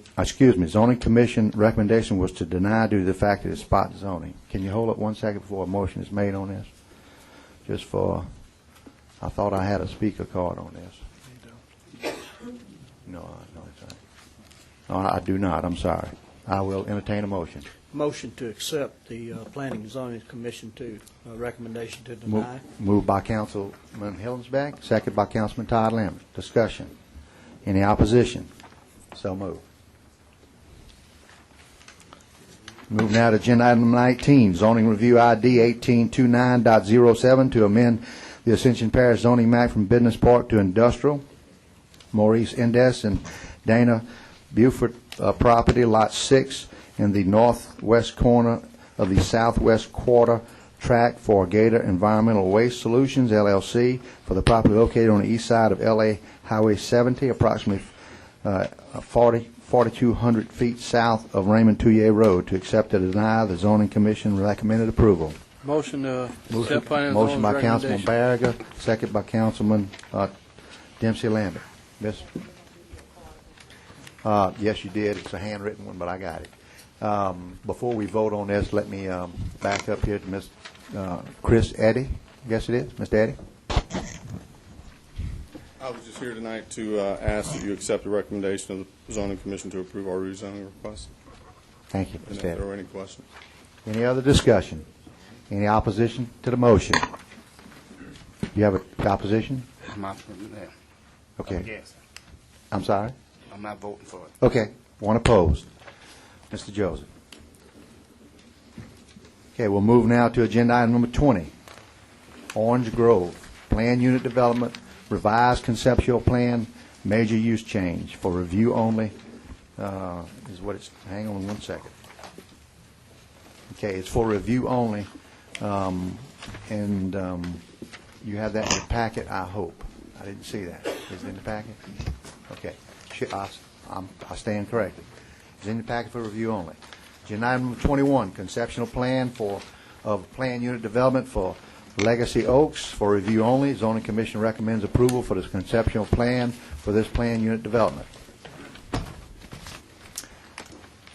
zoning commission recommendation was to deny due to the fact that it's spot zoning. Can you hold up 1 second before a motion is made on this? Just for I thought I had a speaker card on this. No, it's not. No, I do not. I'm sorry. I will entertain a motion. Motion to accept the Planning and Zoning Commission to recommendation to deny. Moved by Councilman Hillensback, second by Councilman Todd Lambert. Discussion. Any opposition? So moved. Move now to agenda item 19, zoning review ID 1829.07 to amend the Ascension Parish zoning map from business park to industrial. Maurice Indes and Dana Buford property, lot 6, in the northwest corner of the southwest quarter tract for Gator Environmental Waste Solutions, LLC, for the property located on the east side of LA Highway 70, approximately 4,200 feet south of Raymond Touye Road. To accept or deny, the zoning commission recommended approval. Motion to accept planning and Motion zoning's by Councilman recommendation. Barriga, second by Councilman Dempsey Lambert. Miss? Yes, you did. It's a handwritten one, but I got it. Before we vote on this, let me back up here to Miss Chris Eddy. I guess it is. Mr. Eddy? I was just here tonight to ask that you accept the recommendation of the zoning commission to approve our rezoning request. Thank you, And Mr. if Eddy. there are any questions. Any other discussion? Any opposition to the motion? You have an opposition? I'm not putting that. Okay. Yes. I'm sorry? I'm not voting for it. Okay. One opposed. Mr. Joseph. Okay, we'll move now to agenda item number 20. Orange Grove, Plan Unit Development, Revised Conceptual Plan, Major Use Change for review only, is what it's, hang on one second. Okay, it's for review only, and you have that in your packet, I hope. I didn't see that. Is it in the packet? Okay. I stand corrected. It's in the packet for review only. Agenda item number 21, conceptual plan of plan unit development for Legacy Oaks for review only. Zoning Commission recommends approval for this conceptual plan for this plan unit development.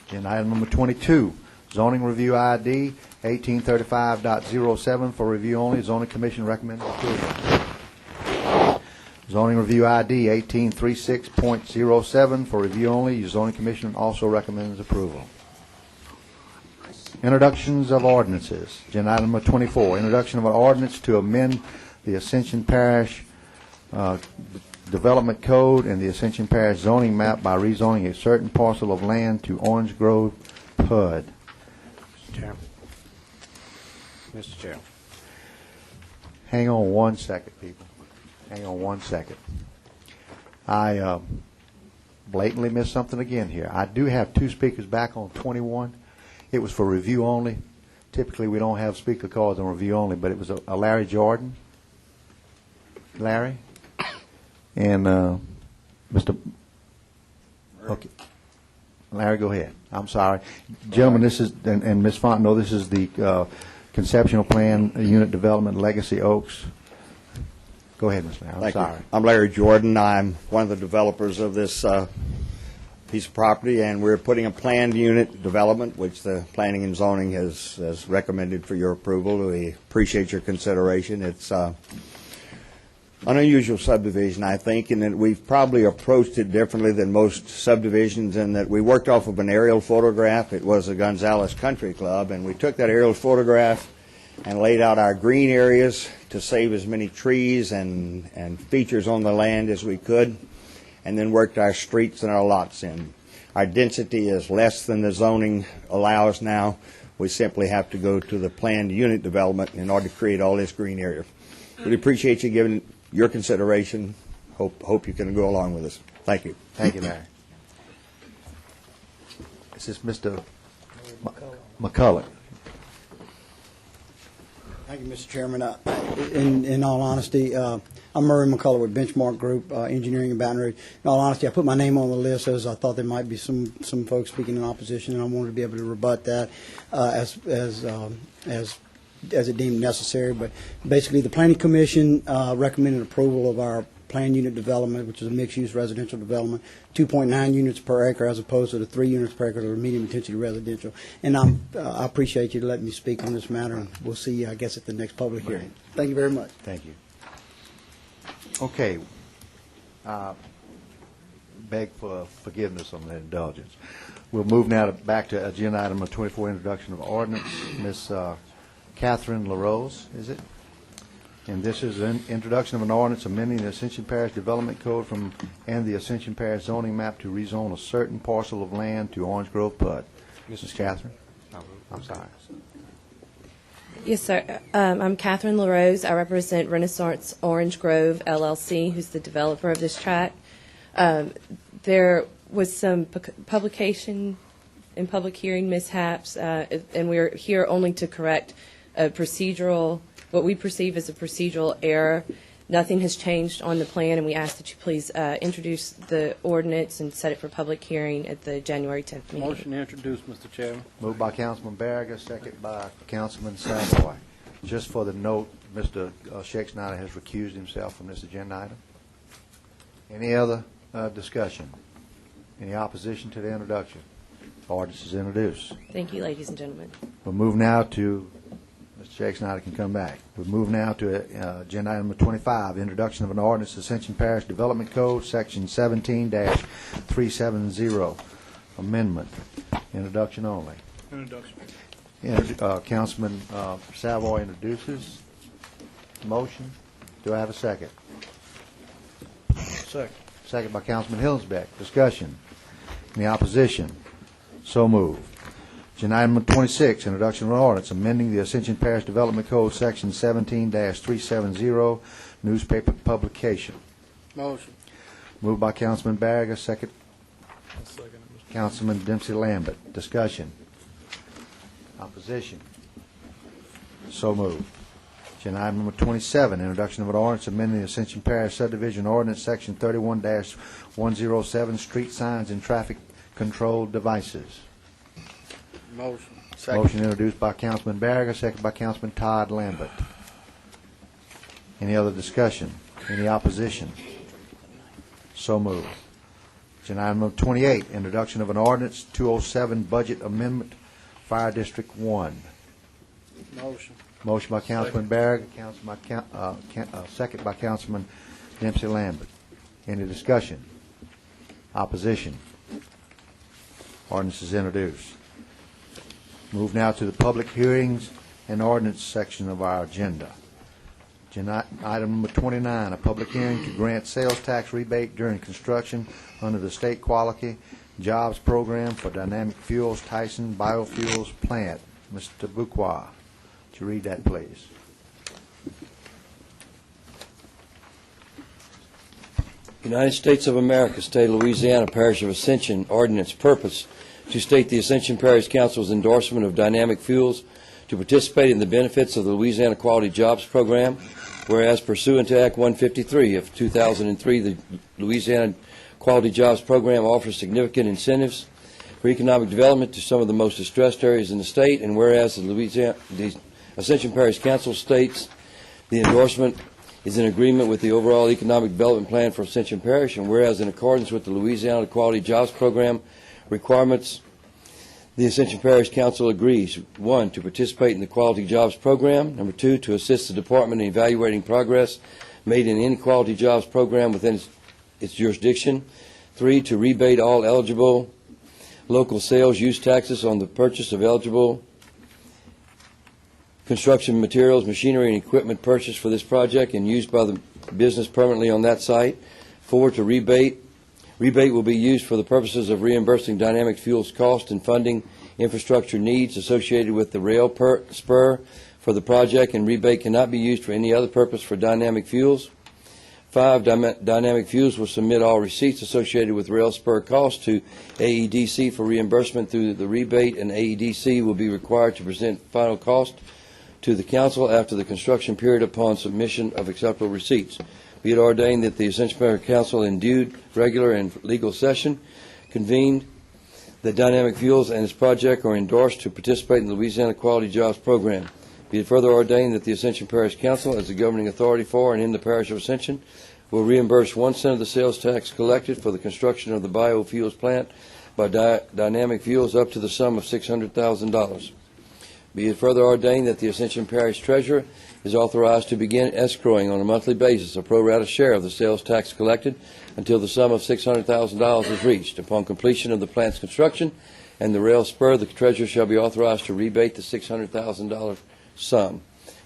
Agenda item number 22, zoning review ID 1835.07 for review only. Zoning Commission recommends approval. Zoning review ID 1836.07 for review only. Your zoning commission also recommends approval. Introductions of ordinances. Agenda item number 24. Introduction of an ordinance to amend the Ascension Parish Development Code and the Ascension Parish zoning map by rezoning a certain parcel of land to Orange Grove PUD. Mr. Chairman. Mr. Chairman. Hang on one second, people. Hang on one second. I blatantly missed something again here. I do have two speakers back on 21. It was for review only. Typically, we don't have speaker cards on review only, but it was a Larry Jordan. Larry? And Mr. Okay. Larry, go ahead. I'm sorry. Gentlemen, this is, and Ms. Fontenot, this is the conceptual plan, unit development, Legacy Oaks. Go ahead, Mr. Larry. I'm sorry. I'm Larry Jordan. I'm one of the developers of this piece of property, and we're putting a planned unit development, which the Planning and Zoning has recommended for your approval. We appreciate your consideration. It's an unusual subdivision, I think, in that we've probably approached it differently than most subdivisions in that we worked off of an aerial photograph. It was a Gonzales Country Club, and we took that aerial photograph and laid out our green areas to save as many trees and features on the land as we could, and then worked our streets and our lots in. Our density is less than the zoning allows now. We simply have to go to the planned unit development in order to create all this green area. Really appreciate you giving your consideration. Hope you can go along with us. Thank you. Thank you, Larry. This is Mr. McCullough. Thank you, Mr. Chairman. In all honesty, I'm Murray McCullough with Benchmark Group Engineering in Baton Rouge. In all honesty, I put my name on the list as I thought there might be some folks speaking in opposition, and I wanted to be able to rebut that as it deemed necessary. But basically, the Planning Commission recommended approval of our planned unit development, which is a mixed-use residential development, 2.9 units per acre as opposed to the 3 units per acre that are medium-intensity residential. And I appreciate you letting me speak on this matter, and we'll see you, I guess, at the next public hearing. Thank you very much. Thank you. Okay. Beg for forgiveness on the indulgence. We'll move now back to agenda item number 24, introduction of ordinance. Ms. Catherine LaRose, is it? And this is an introduction of an ordinance amending the Ascension Parish Development Code and the Ascension Parish zoning map to rezone a certain parcel of land to Orange Grove PUD. Ms. Catherine? I'm sorry. Yes, sir. I'm Catherine LaRose. I represent Renaissance Orange Grove, LLC, who's the developer of this tract. There was some publication and public hearing mishaps, and we're here only to correct a procedural, what we perceive as a procedural error. Nothing has changed on the plan, and we ask that you please introduce the ordinance and set it for public hearing at the January 10th meeting. Motion to introduce, Mr. Chairman. Moved by Councilman Barriga, second by Councilman Savoy. Just for the note, Mr. Sheikh Snyder has recused himself from this agenda item. Any other discussion? Any opposition to the introduction? Ordinance is introduced. Thank you, ladies and gentlemen. We'll move now to, Mr. Sheikh Snyder can come back. We'll move now to agenda item number 25, introduction of an ordinance, Ascension Parish Development Code, section 17-370, amendment. Introduction only. Introduction. Councilman Savoy introduces. Motion. Do I have a second? Second. Second by Councilman Hillsbeck. Discussion. Any opposition? So moved. Agenda item number 26, introduction of an ordinance amending the Ascension Parish Development Code, section 17-370, newspaper publication. Motion. Moved by Councilman Barriga, second. Councilman Dempsey Lambert. Discussion. Opposition. So moved. Agenda item number 27, introduction of an ordinance amending the Ascension Parish Subdivision Ordinance, section 31-107, street signs and traffic control devices. Motion. Motion introduced by Councilman Barriga, second by Councilman Todd Lambert. Any other discussion? Any opposition? So moved. Agenda item number 28, introduction of an ordinance, 207 budget amendment, Fire District 1. Motion. Motion by Councilman Barriga, second by Councilman Dempsey Lambert. Any discussion? Opposition? Ordinance is introduced. Move now to the public hearings and ordinance section of our agenda. Agenda item number 29, a public hearing to grant sales tax rebate during construction under the State Quality Jobs Program for Dynamic Fuels Tyson Biofuels Plant. Mr. Bouquois, would you read that, please? United States of America, State of Louisiana, Parish of Ascension, Ordinance Purpose to state the Ascension Parish Council's endorsement of dynamic fuels to participate in the benefits of the Louisiana Quality Jobs Program, whereas pursuant to Act 153 of 2003, the Louisiana Quality Jobs Program offers significant incentives for economic development to some of the most distressed areas in the state, and whereas the Ascension Parish Council states the endorsement is in agreement with the overall economic development plan for Ascension Parish, and whereas in accordance with the Louisiana Quality Jobs Program requirements, the Ascension Parish Council agrees, 1, to participate in the Quality Jobs Program, number 2, to assist the Department in evaluating progress made in any Quality Jobs Program within its jurisdiction, 3, to rebate all eligible local sales use taxes on the purchase of eligible construction materials, machinery, and equipment purchased for this project and used by the business permanently on that site, 4, to rebate will be used for the purposes of reimbursing dynamic fuels cost and funding infrastructure needs associated with the rail spur for the project, and rebate cannot be used for any other purpose for dynamic fuels. 5, dynamic fuels will submit all receipts associated with rail spur costs to AEDC for reimbursement through the rebate, and AEDC will be required to present final cost to the council after the construction period upon submission of acceptable receipts. Be it ordained that the Ascension Parish Council in due, regular, and legal session convened that Dynamic Fuels and its project are endorsed to participate in the Louisiana Quality Jobs Program. Be it further ordained that the Ascension Parish Council, as the governing authority for and in the Parish of Ascension, will reimburse 1 cent of the sales tax collected for the construction of the biofuels plant by Dynamic Fuels up to the sum of $600,000. Be it further ordained that the Ascension Parish Treasurer is authorized to begin escrowing on a monthly basis a pro rata share of the sales tax collected until the sum of $600,000 is reached. Upon completion of the plant's construction and the rail spur, the Treasurer shall be authorized to rebate the $600,000 sum.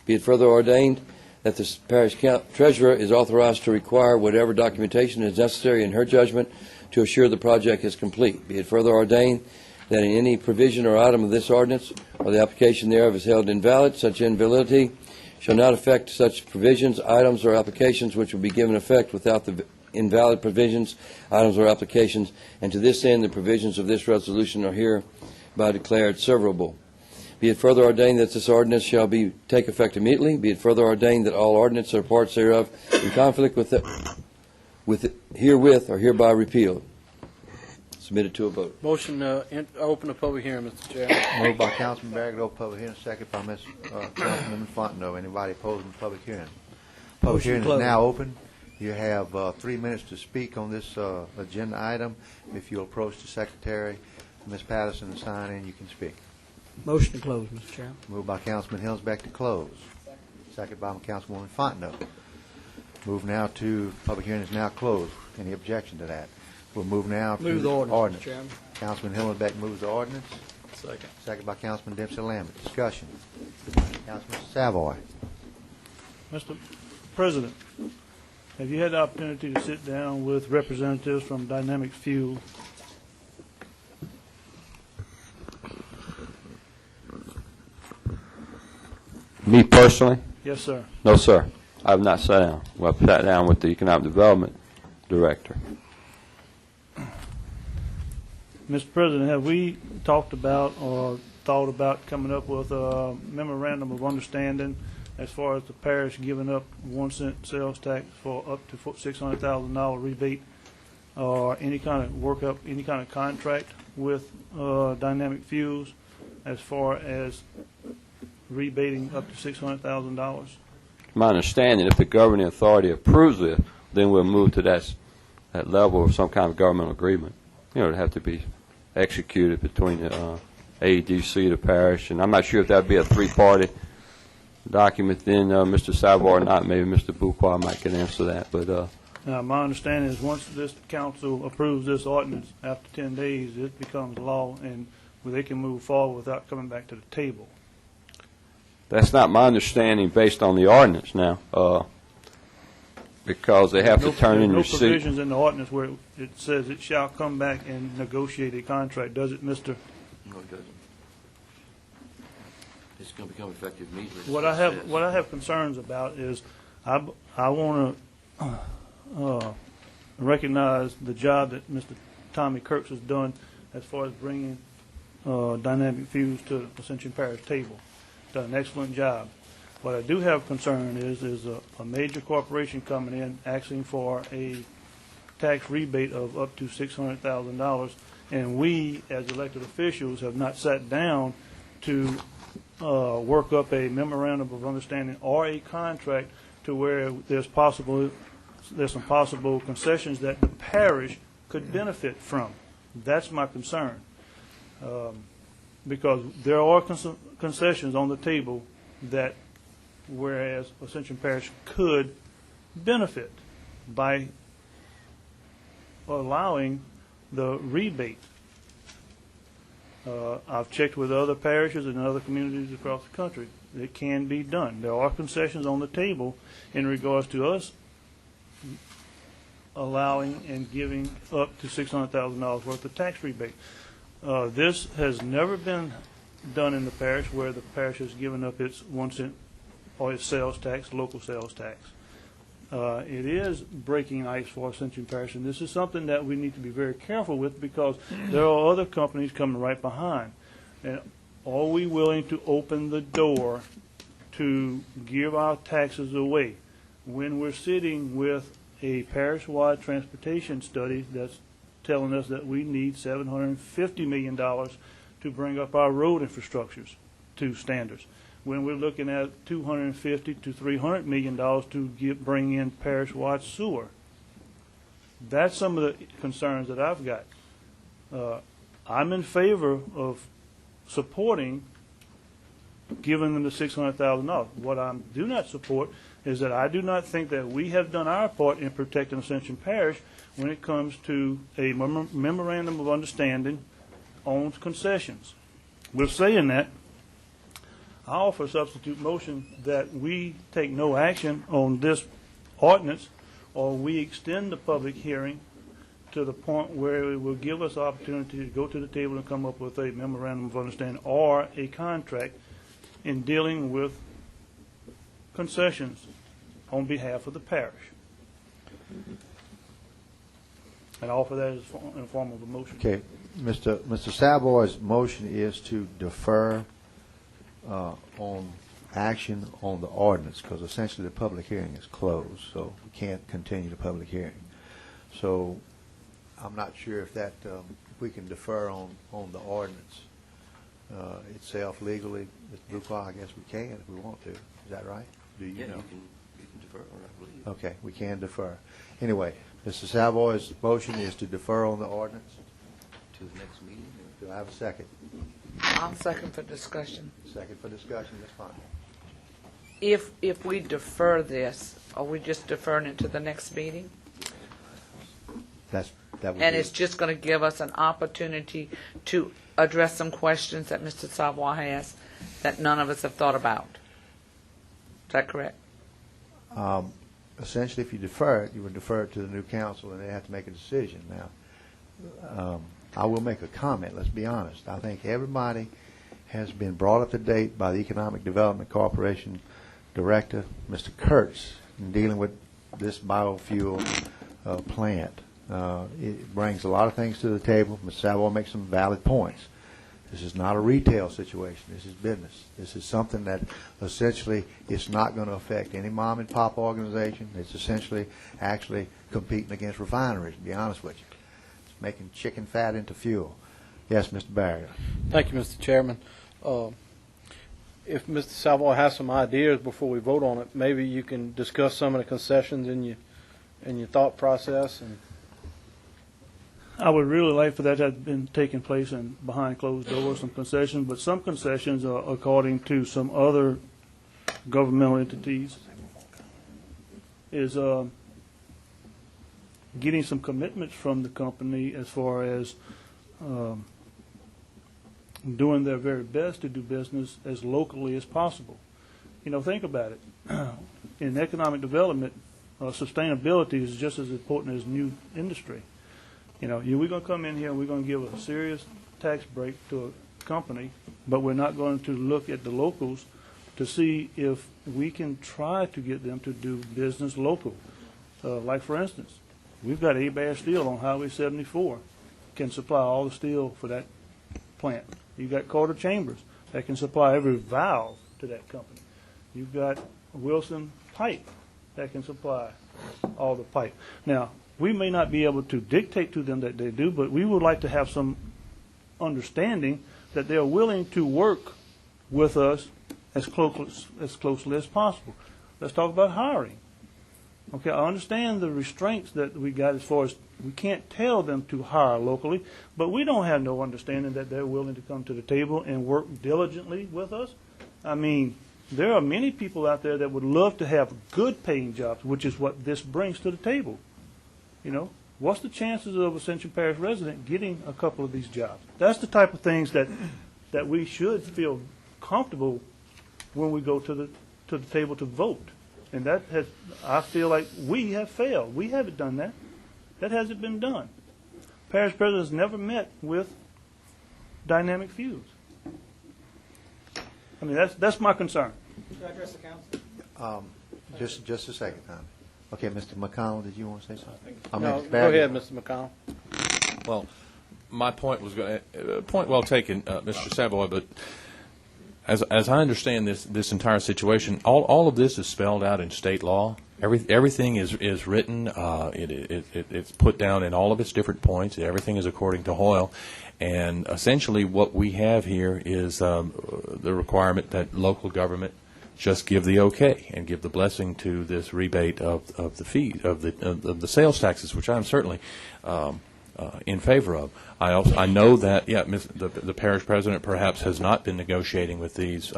Be it further ordained that the Parish Treasurer is authorized to require whatever documentation is necessary in her judgment to assure the project is complete. Be it further ordained that in any provision or item of this ordinance or the application thereof is held invalid, such invalidity shall not affect such provisions, items, or applications which will be given effect without the invalid provisions, items, or applications, and to this end the provisions of this resolution are hereby declared severable. Be it further ordained that this ordinance shall take effect immediately. Be it further ordained that all ordinances or parts thereof in conflict with herewith are hereby repealed. Submitted to a vote. Motion open a public hearing, Mr. Chairman. Moved by Councilman Bagley, open public hearing, second by Councilman Fontenot. Anybody opposing the public hearing? Public hearing is now open. You have 3 minutes to speak on this agenda item. If you'll approach the secretary, Ms. Patterson, and sign in, you can speak. Motion to close, Mr. Chairman. Moved by Councilman Hillsback to close. Second by Councilwoman Fontenot. Move now to, public hearing is now closed. Any objection to that? We'll move now to Move the ordinance, Mr. Chairman. Councilman Hillsback moves the ordinance. Second. Second by Councilman Dempsey Lambert. Discussion. Councilman Savoy. Mr. President, have you had the opportunity to sit down with representatives from Dynamic Fuel? Me personally? Yes, sir. No, sir. I have not sat down. Well, I've sat down with the Economic Development Director. Mr. President, have we talked about or thought about coming up with a memorandum of understanding as far as the parish giving up 1 cent sales tax for up to $600,000 rebate, or any kind of contract with Dynamic Fuels as far as rebating up to $600,000? My understanding, if the governing authority approves it, then we'll move to that level of some kind of governmental agreement. You know, it'd have to be executed between the AEDC, the parish, and I'm not sure if that would be a three-party document then, Mr. Savoy or not. Maybe Mr. Buqua might can answer that. But now, my understanding is once this council approves this ordinance, after 10 days, it becomes law, and they can move forward without coming back to the table. that's not my understanding based on the ordinance now, because they have to turn in receipt. No provisions in the ordinance where it says it shall come back and negotiate a contract, does it, Mr.? No, it doesn't. It's going to become effective immediately. What I have concerns about is I want to recognize the job that Mr. Tommy Kirks has done as far as bringing Dynamic Fuels to the Ascension Parish table. Done an excellent job. What I do have concern is a major corporation coming in asking for a tax rebate of up to $600,000, and we, as elected officials, have not sat down to work up a memorandum of understanding or a contract to where there's some possible concessions that the parish could benefit from. That's my concern, because there are concessions on the table that whereas Ascension Parish could benefit by allowing the rebate. I've checked with other parishes and other communities across the country. It can be done. There are concessions on the table in regards to us allowing and giving up to $600,000 worth of tax rebate. This has never been done in the parish where the parish has given up its 1 cent or its sales tax, local sales tax. It is breaking ice for Ascension Parish, and this is something that we need to be very careful with because there are other companies coming right behind. And are we willing to open the door to give our taxes away when we're sitting with a parish-wide transportation study that's telling us that we need $750 million to bring up our road infrastructures to standards, when we're looking at $250 to $300 million to bring in parish-wide sewer? That's some of the concerns that I've got. I'm in favor of supporting giving them the $600,000. What I do not support is that I do not think that we have done our part in protecting Ascension Parish when it comes to a memorandum of understanding on concessions. With saying that, I offer a substitute motion that we take no action on this ordinance, or we extend the public hearing to the point where it will give us opportunity to go to the table and come up with a memorandum of understanding or a contract in dealing with concessions on behalf of the parish. And I offer that as in the form of a motion. Okay, Mr. Savoy's motion is to defer on action on the ordinance, because essentially the public hearing is closed, so we can't continue the public hearing. So I'm not sure if that, if we can defer on the ordinance itself legally. Mr. Bluclaw, I guess we can if we want to. Is that right? Do you know? You can defer, I believe. Okay, we can defer. Anyway, Mr. Savoy's motion is to defer on the ordinance. To the next meeting? Do I have a second? I'll second for discussion. Second for discussion, that's fine. If we defer this, are we just deferring it to the next meeting? That would And be- it's just going to give us an opportunity to address some questions that Mr. Savoy has that none of us have thought about. Is that correct? Essentially, if you defer it, you would defer it to the new council, and they have to make a decision. Now, I will make a comment, let's be honest. I think everybody has been brought up to date by the Economic Development Corporation Director, Mr. Kurtz, in dealing with this biofuel plant. It brings a lot of things to the table. Mr. Savoy makes some valid points. This is not a retail situation. This is business. This is something that essentially it's not going to affect any mom and pop organization. It's essentially actually competing against refineries, to be honest with you. It's making chicken fat into fuel. Yes, Mr. Barrier. Thank you, Mr. Chairman. If Mr. Savoy has some ideas before we vote on it, maybe you can discuss some of the concessions in your thought process. And I would really like for that to have been taking place in behind closed doors, some concessions, but some concessions are according to some other governmental entities is getting some commitments from the company as far as doing their very best to do business as locally as possible. You know, think about it. In economic development, sustainability is just as important as new industry. You know, we're going to come in here and we're going to give a serious tax break to a company, but we're not going to look at the locals to see if we can try to get them to do business local. Like, for instance, we've got A-Bear Steel on Highway 74, can supply all the steel for that plant. You've got Carter Chambers that can supply every valve to that company. You've got Wilson Pipe that can supply all the pipe. Now, we may not be able to dictate to them that they do, but we would like to have some understanding that they are willing to work with us as closely as possible. Let's talk about hiring. Okay, I understand the restraints that we got as far as we can't tell them to hire locally, but we don't have no understanding that they're willing to come to the table and work diligently with us. I mean, there are many people out there that would love to have good paying jobs, which is what this brings to the table. You know, what's the chances of Ascension Parish resident getting a couple of these jobs? That's the type of things that we should feel comfortable when we go to the table to vote. And that has, I feel like we have failed. We haven't done that. That hasn't been done. Parish presidents never met with Dynamic Fuels. I mean, that's my concern. Should I address the council? Just a second, Tommy. Okay, Mr. McConnell, did you want to say something? No, go ahead, Mr. McConnell. Well, my point was point well taken, Mr. Savoy. But as I understand this entire situation, all of this is spelled out in state law. Everything is written. It's put down in all of its different points. Everything is according to Hoyle, and essentially what we have here is the requirement that local government just give the okay and give the blessing to this rebate of the fee of the sales taxes, which I'm certainly in favor of. I know that, the parish president perhaps has not been negotiating with these,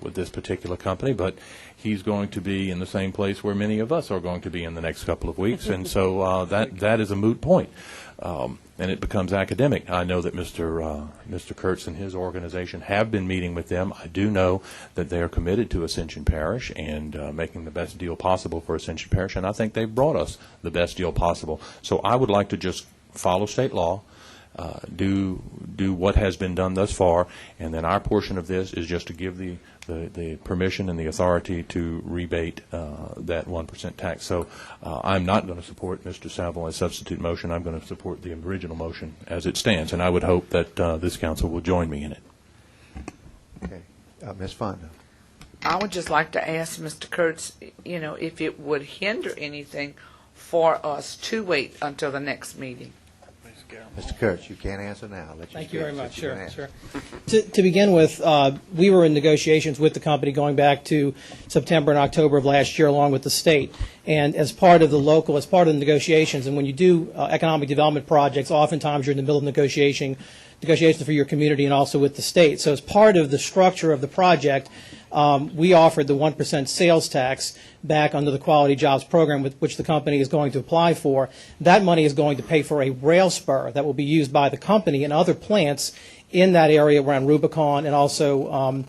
with this particular company, but he's going to be in the same place where many of us are going to be in the next couple of weeks, and so that is a moot point. And it becomes academic. I know that Mr. Kurtz and his organization have been meeting with them. I do know that they are committed to Ascension Parish and making the best deal possible for Ascension Parish, and I think they've brought us the best deal possible. So I would like to just follow state law, do what has been done thus far, and then our portion of this is just to give the permission and the authority to rebate that 1% tax. So I'm not going to support Mr. Savoy's substitute motion. I'm going to support the original motion as it stands, and I would hope that this council will join me in it. Okay. Ms. Fonda. I would just like to ask Mr. Kurtz, if it would hinder anything for us to wait until the next meeting. Mr. Kurtz, you can't answer now. I'll let you Thank you very much. Sure. answer. To begin with, we were in negotiations with the company going back to September and October of last year, along with the state. And as part of the negotiations, and when you do economic development projects, oftentimes you're in the middle of negotiations for your community and also with the state. So as part of the structure of the project, we offered the 1% sales tax back under the Quality Jobs Program, which the company is going to apply for. That money is going to pay for a rail spur that will be used by the company and other plants in that area around Rubicon and also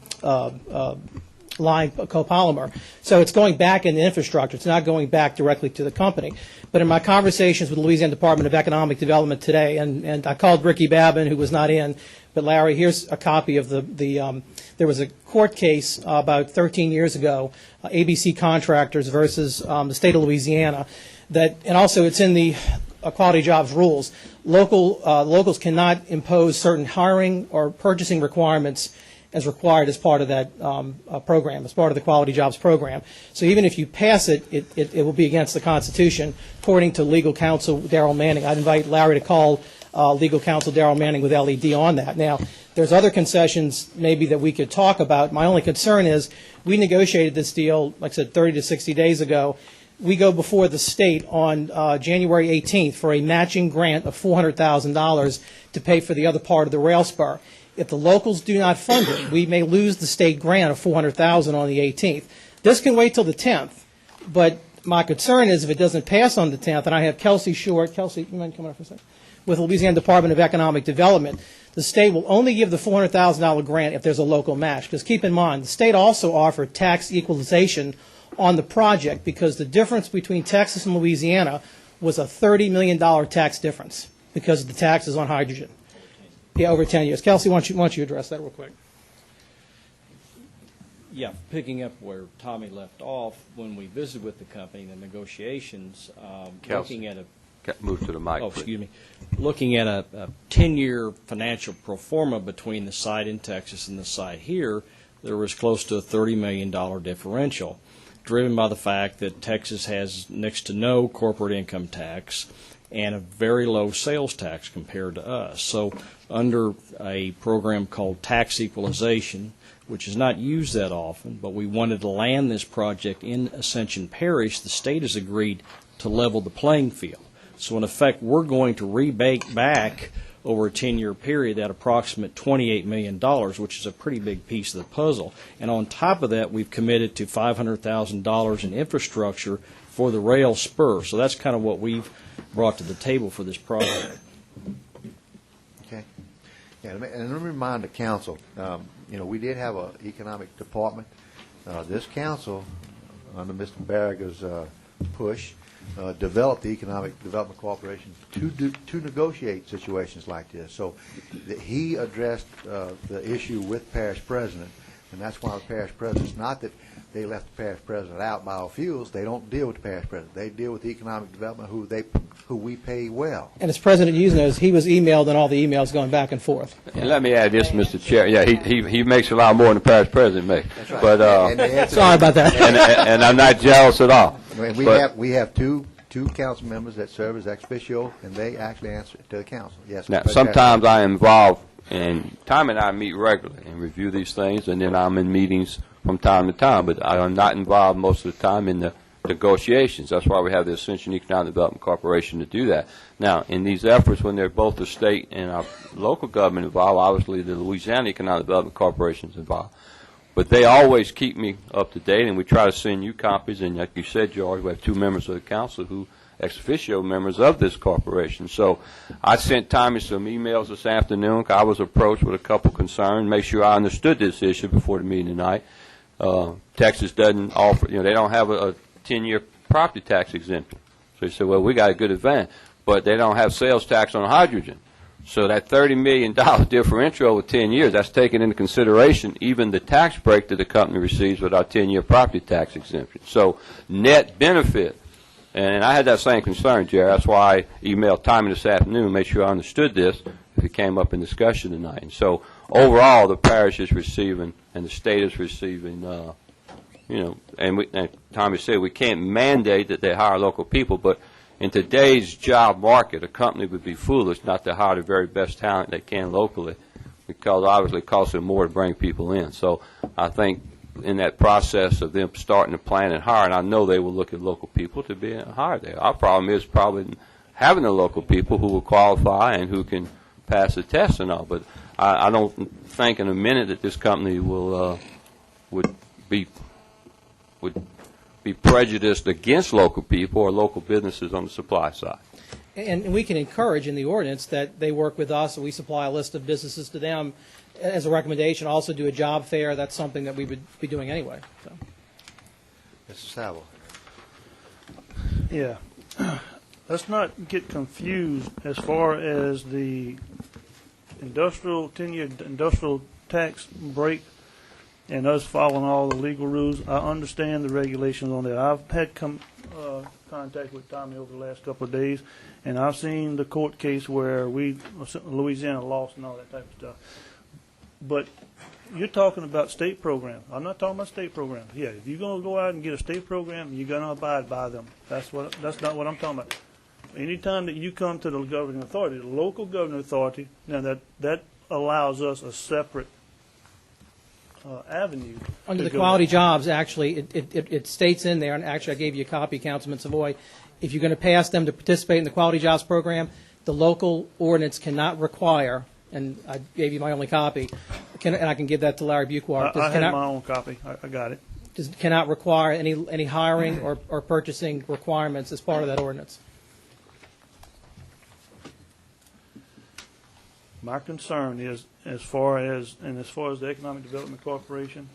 lime copolymer. So it's going back in the infrastructure. It's not going back directly to the company. But in my conversations with the Louisiana Department of Economic Development today, and I called Ricky Babin, who was not in, but Larry, here's a copy of there was a court case about 13 years ago, ABC Contractors versus the state of Louisiana, and also it's in the Quality Jobs rules. Locals cannot impose certain hiring or purchasing requirements as required as part of that program, as part of the Quality Jobs Program. So even if you pass it, it will be against the Constitution, according to legal counsel Darrell Manning. I'd invite Larry to call legal counsel Darrell Manning with LED on that. Now, there's other concessions maybe that we could talk about. My only concern is we negotiated this deal, like I said, 30 to 60 days ago. We go before the state on January 18th for a matching grant of $400,000 to pay for the other part of the rail spur. If the locals do not fund it, we may lose the state grant of $400,000 on the 18th. This can wait till the 10th, but my concern is if it doesn't pass on the 10th, and I have Kelsey Short. Kelsey, you mind coming up for a second? With the Louisiana Department of Economic Development, the state will only give the $400,000 grant if there's a local match. Because keep in mind, the state also offered tax equalization on the project because the difference between Texas and Louisiana was a $30 million tax difference because of the taxes on hydrogen. Yeah, over 10 years. Kelsey, why don't you address that real quick? Yeah, picking up where Tommy left off, when we visited with the company, the negotiations, looking at a move to the mic. Oh, excuse me. Looking at a 10-year financial pro forma between the site in Texas and the site here, there was close to a $30 million differential, driven by the fact that Texas has next to no corporate income tax and a very low sales tax compared to us. So under a program called tax equalization, which is not used that often, but we wanted to land this project in Ascension Parish, the state has agreed to level the playing field. So in effect, we're going to rebate back over a 10-year period that approximate $28 million, which is a pretty big piece of the puzzle. And on top of that, we've committed to $500,000 in infrastructure for the rail spur. So that's kind of what we've brought to the table for this project. Okay. Yeah, and let me remind the council, we did have an economic department. This council, under Mr. Barriger's push, developed the Economic Development Corporation to negotiate situations like this. So he addressed the issue with Parish President, and that's why the Parish President, it's not that they left the Parish President out biofuels. They don't deal with the Parish President. They deal with economic development who we pay well. And as President Hughes knows, he was emailed and all the emails going back and forth. And let me add this, Mr. Chair. Yeah, he makes a lot more than the Parish President makes. That's right. But sorry about that. And I'm not jealous at all. We have two council members that serve as ex officio, and they actually answer to the council. Yes. Now, sometimes I am involved, and Tom and I meet regularly and review these things, and then I'm in meetings from time to time, but I am not involved most of the time in the negotiations. That's why we have the Ascension Economic Development Corporation to do that. Now, in these efforts, when they're both the state and our local government involved, obviously the Louisiana Economic Development Corporation is involved. But they always keep me up to date, and we try to send you copies. And like you said, George, we have 2 members of the council who ex officio members of this corporation. So I sent Tommy some emails this afternoon. I was approached with a couple concerns, make sure I understood this issue before the meeting tonight. Texas doesn't offer, they don't have a 10-year property tax exemption. So he said, well, we got a good advantage, but they don't have sales tax on hydrogen. So that $30 million differential over 10 years, that's taken into consideration even the tax break that the company receives with our 10-year property tax exemption. So net benefit, and I had that same concern, Jerry. That's why I emailed Tommy this afternoon to make sure I understood this if it came up in discussion tonight. And so overall, the parish is receiving and the state is receiving, and Tommy said we can't mandate that they hire local people, but in today's job market, a company would be foolish not to hire the very best talent they can locally, because obviously it costs them more to bring people in. So I think in that process of them starting to plan and hiring, I know they will look at local people to be hired there. Our problem is probably having the local people who will qualify and who can pass the test and all. But I don't think in a minute that this company will would be prejudiced against local people or local businesses on the supply side. And we can encourage in the ordinance that they work with us, and we supply a list of businesses to them as a recommendation. Also do a job fair. That's something that we would be doing anyway. So. Mr. Savo. Yeah. Let's not get confused as far as the 10-year industrial tax break and us following all the legal rules. I understand the regulations on that. I've had contact with Tommy over the last couple of days, and I've seen the court case where Louisiana lost and all that type of stuff. But you're talking about state programs. I'm not talking about state programs. Yeah, if you're going to go out and get a state program, you're going to abide by them. That's not what I'm talking about. Anytime that you come to the governing authority, the local governing authority, now that allows us a separate avenue. Under the quality jobs, actually, it states in there, and actually I gave you a copy, Councilman Savoy, if you're going to pass them to participate in the quality jobs program, the local ordinance cannot require, and I gave you my only copy, and I can give that to Larry Buquart. I had my own copy. I got it. Cannot require any hiring or purchasing requirements as part of that ordinance. My concern is, as far as the Economic Development Corporation,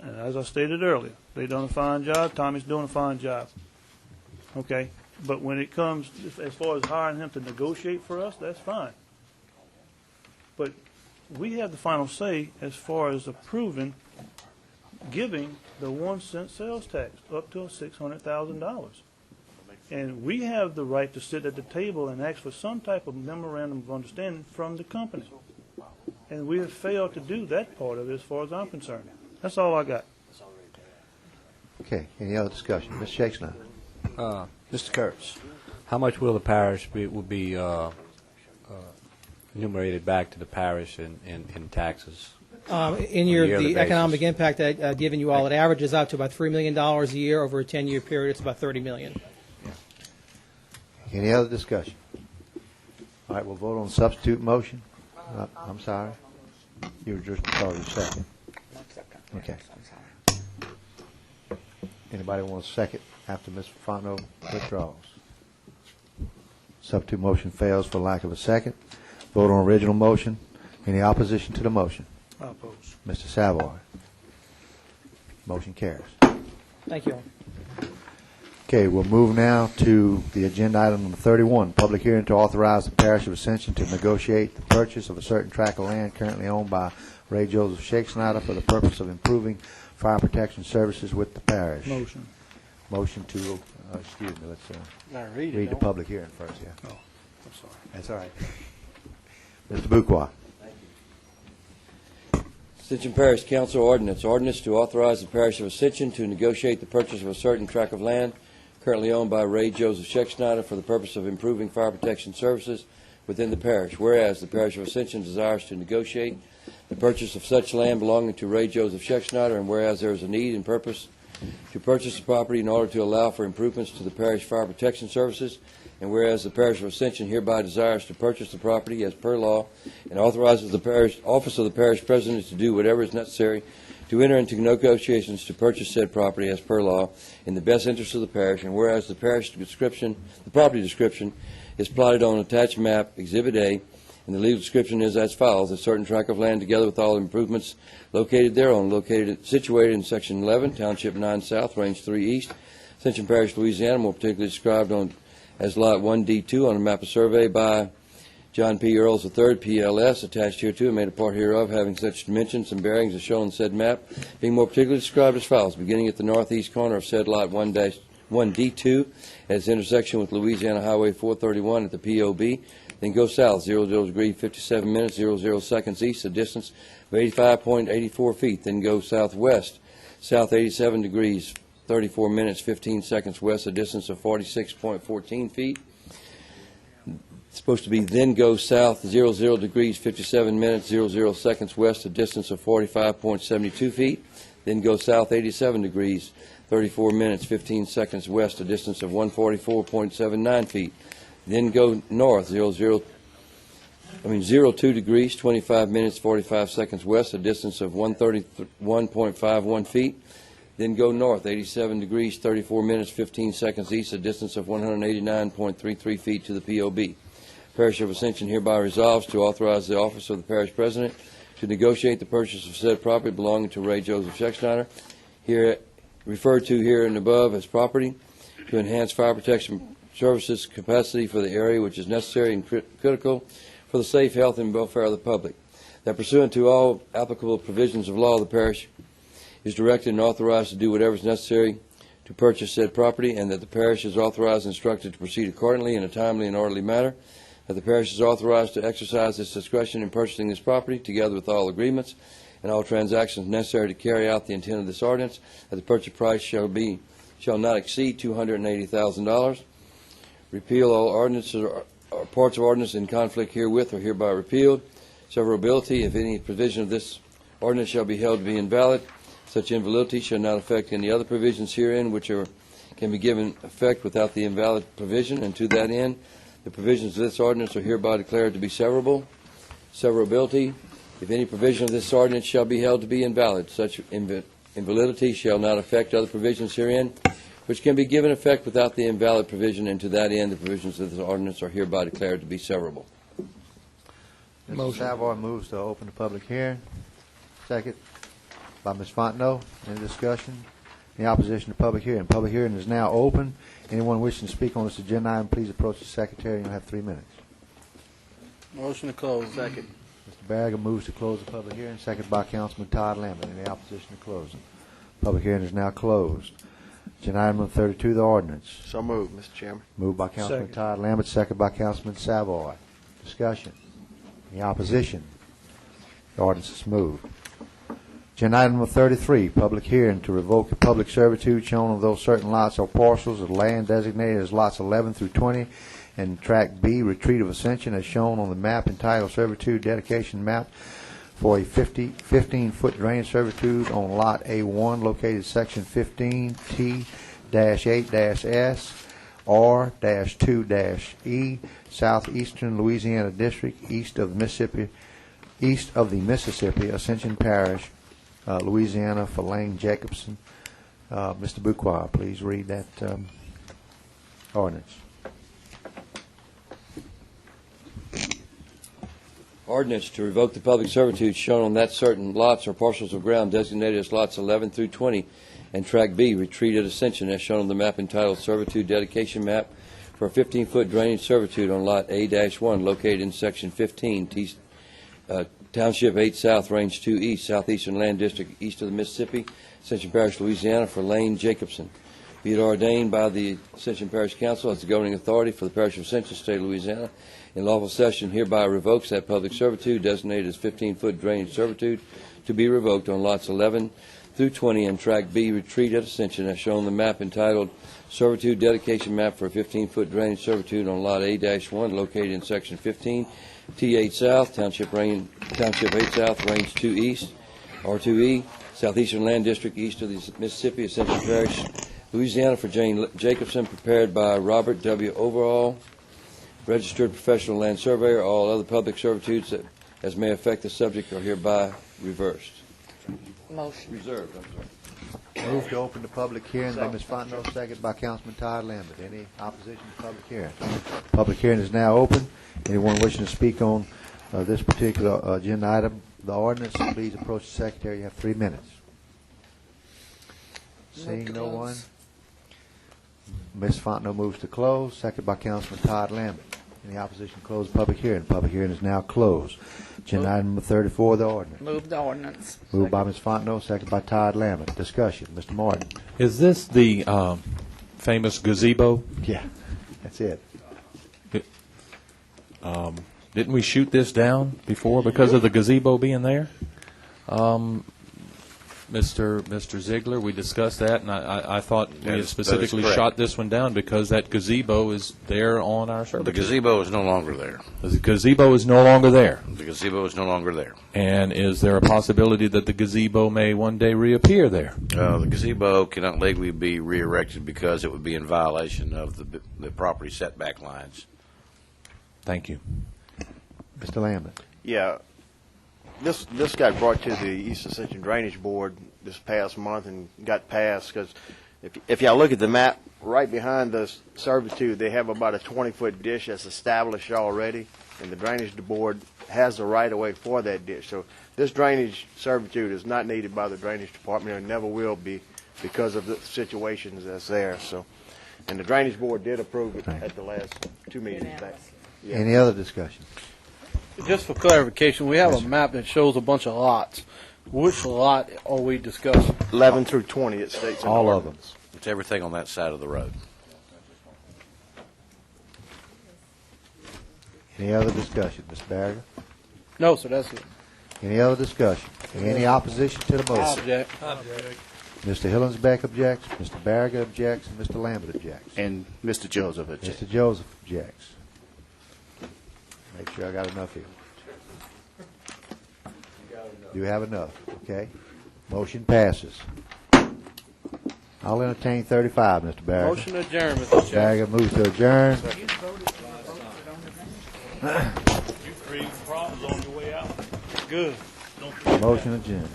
as I stated earlier, they've done a fine job. Tommy's doing a fine job. Okay, but when it comes as far as hiring him to negotiate for us, that's fine. But we have the final say as far as approving giving the 1 cent sales tax up to $600,000. And we have the right to sit at the table and ask for some type of memorandum of understanding from the company. And we have failed to do that part of it as far as I'm concerned. That's all I got. Okay. Any other discussion? Ms. Shakespeare. Mr. Kurtz, how much will the parish will be enumerated back to the parish in taxes? In the economic impact I've given you all, it averages out to about $3 million a year over a 10-year period. It's about $30 million. Any other discussion? All right, we'll vote on the substitute motion. I'm sorry. You were just your second. Okay. Anybody want a second after Ms. Fontenot withdraws? Substitute motion fails for lack of a second. Vote on original motion. Any opposition to the motion? I oppose. Mr. Savoy. Motion carries. Thank you all. Okay, we'll move now to the agenda item number 31, public hearing to authorize the Parish of Ascension to negotiate the purchase of a certain tract of land currently owned by Ray Joseph Shakespeare for the purpose of improving fire protection services with the parish. Motion. Motion to, excuse me, let's read the public hearing first, yeah. Oh, I'm sorry. That's all right. Mr. Buquois. Ascension Parish Council Ordinance. Ordinance to authorize the Parish of Ascension to negotiate the purchase of a certain tract of land currently owned by Ray Joseph Scheckschneider for the purpose of improving fire protection services within the parish. Whereas the Parish of Ascension desires to negotiate the purchase of such land belonging to Ray Joseph Scheckschneider, and whereas there is a need and purpose to purchase the property in order to allow for improvements to the parish fire protection services, and whereas the Parish of Ascension hereby desires to purchase the property as per law and authorizes the parish office of the parish president to do whatever is necessary to enter into negotiations to purchase said property as per law in the best interest of the parish, and whereas the property description is plotted on attached map, Exhibit A, and the legal description is as follows: a certain tract of land together with all improvements located thereon, situated in Section 11, Township 9 South, Range 3 East, Ascension Parish, Louisiana, more particularly described as Lot 1D2 on a map of survey by John P. Earls III, PLS, attached hereto and made a part hereof, having such dimensions and bearings as shown on said map, being more particularly described as follows: beginning at the northeast corner of said Lot 1D2 at its intersection with Louisiana Highway 431 at the POB, then go south 00 degree 57 minutes 00 seconds east, a distance of 85.84 feet, then go southwest, south 87 degrees 34 minutes 15 seconds west, a distance of 46.14 feet. It's supposed to be then go south 00 degrees 57 minutes 00 seconds west, a distance of 45.72 feet, then go south 87 degrees 34 minutes 15 seconds west, a distance of 144.79 feet. Then go north 02 degrees 25 minutes 45 seconds west, a distance of 131.51 feet. Then go north 87 degrees 34 minutes 15 seconds east, a distance of 189.33 feet to the POB. Parish of Ascension hereby resolves to authorize the office of the parish president to negotiate the purchase of said property belonging to Ray Joseph Schexnayder, here referred to here and above as property, to enhance fire protection services capacity for the area which is necessary and critical for the safe health and welfare of the public. That pursuant to all applicable provisions of law, the parish is directed and authorized to do whatever is necessary to purchase said property, and that the parish is authorized and instructed to proceed accordingly in a timely and orderly manner. That the parish is authorized to exercise its discretion in purchasing this property, together with all agreements and all transactions necessary to carry out the intent of this ordinance. That the purchase price shall not exceed $280,000. Repeal all ordinances or parts of ordinance in conflict herewith are hereby repealed. Severability: if any provision of this ordinance shall be held to be invalid, such invalidity shall not affect any other provisions herein which can be given effect without the invalid provision, and to that end the provisions of this ordinance are hereby declared to be severable. Severability: if any provision of this ordinance shall be held to be invalid, such invalidity shall not affect other provisions herein which can be given effect without the invalid provision, and to that end the provisions of this ordinance are hereby declared to be severable. Mr. Savoy moves to open the public hearing. Second by Ms. Fontenot. Any discussion? Any opposition to public hearing? Public hearing is now open. Anyone wishing to speak on this agenda item, please approach the secretary. You'll have 3 minutes. Motion to close. Second. Mr. Barriger moves to close the public hearing, second by Councilman Todd Lambert. Any opposition to closing? Public hearing is now closed. Agenda item number 32, the ordinance. So moved, Mr. Chairman. Moved by Councilman Second. Todd Lambert, second by Councilman Savoy. Discussion. Any opposition? The ordinance is moved. Agenda item number 33, public hearing to revoke the public servitude shown on those certain lots or parcels of land designated as lots 11 through 20 and Tract B, Retreat of Ascension, as shown on the map entitled Servitude Dedication Map for a 15-foot drainage servitude on Lot A1 located Section 15T-8-S R-2-E, Southeastern Louisiana District, east of the Mississippi, Ascension Parish, Louisiana, for Lane Jacobson. Mr. Bouquard, please read that ordinance. Ordinance to revoke the public servitude shown on that certain lots or parcels of ground designated as lots 11 through 20 and Tract B, Retreat at Ascension, as shown on the map entitled Servitude Dedication Map for a 15-foot drainage servitude on Lot A-1 located in Section 15, Township 8 South, Range 2 East, Southeastern Land District, east of the Mississippi, Ascension Parish, Louisiana, for Lane Jacobson. Be it ordained by the Ascension Parish Council as the governing authority for the Parish of Ascension, State of Louisiana, in lawful session hereby revokes that public servitude designated as 15-foot drainage servitude to be revoked on lots 11 through 20 and Tract B, Retreat at Ascension, as shown on the map entitled Servitude Dedication Map for a 15-foot drainage servitude on Lot A-1 located in Section 15, T8 South, Township 8 South, Range 2 East, R2E, Southeastern Land District, east of the Mississippi, Ascension Parish, Louisiana, for Jane Jacobson, prepared by Robert W. Overall, registered professional land surveyor. All other public servitudes that, as may affect the subject, are hereby reversed. Motion. Reserved, I'm sorry. Move to open the public hearing by Ms. Fontenot, second by Councilman Todd Lambert. Any opposition to public hearing? Public hearing is now open. Anyone wishing to speak on this particular agenda item, the ordinance, please approach the secretary. You have 3 minutes. Seeing no one, Ms. Fontenot moves to close, second by Councilman Todd Lambert. Any opposition to close the public hearing? Public hearing is now closed. Agenda item number 34, the ordinance. Move the ordinance. Moved by Ms. Fontenot, second by Todd Lambert. Discussion. Mr. Martin. Is this the famous gazebo? Yeah, that's it. Didn't we shoot this down before because of the gazebo being there? Mr. Ziegler, we discussed that, and I thought we had specifically shot this one down because that gazebo is there on our servitude. The gazebo is no longer there. The gazebo is no longer there. The gazebo is no longer there. And is there a possibility that the gazebo may one day reappear there? The gazebo cannot legally be re-erected because it would be in violation of the property setback lines. Thank you. Mr. Lambert. Yeah, this got brought to the East Ascension Drainage Board this past month and got passed because if y'all look at the map, right behind the servitude, they have about a 20-foot ditch that's established already, and the Drainage Board has the right-of-way for that ditch. So this drainage servitude is not needed by the Drainage Department and never will be because of the situations that's there. So, and the Drainage Board did approve it at the last 2 meetings back. Yeah. Any other discussion? Just for clarification, we have a map that shows a bunch of lots. Which lot are we discussing? 11 through 20, it states. All of them. It's everything on that side of the road. Any other discussion? Mr. Barriger? No, sir, that's it. Any other discussion? Any opposition to the motion? Object. Mr. Hillensbeck objects, Mr. Barriger objects, and Mr. Lambert objects. And Mr. Joseph objects. Mr. Joseph objects. Make sure I got enough here. You have enough, okay? Motion passes. I'll entertain 35, Mr. Barriger. Motion adjourned, Mr. Chairman. Barriger moves to adjourn. You create problems on your way out. Good. Motion adjourned.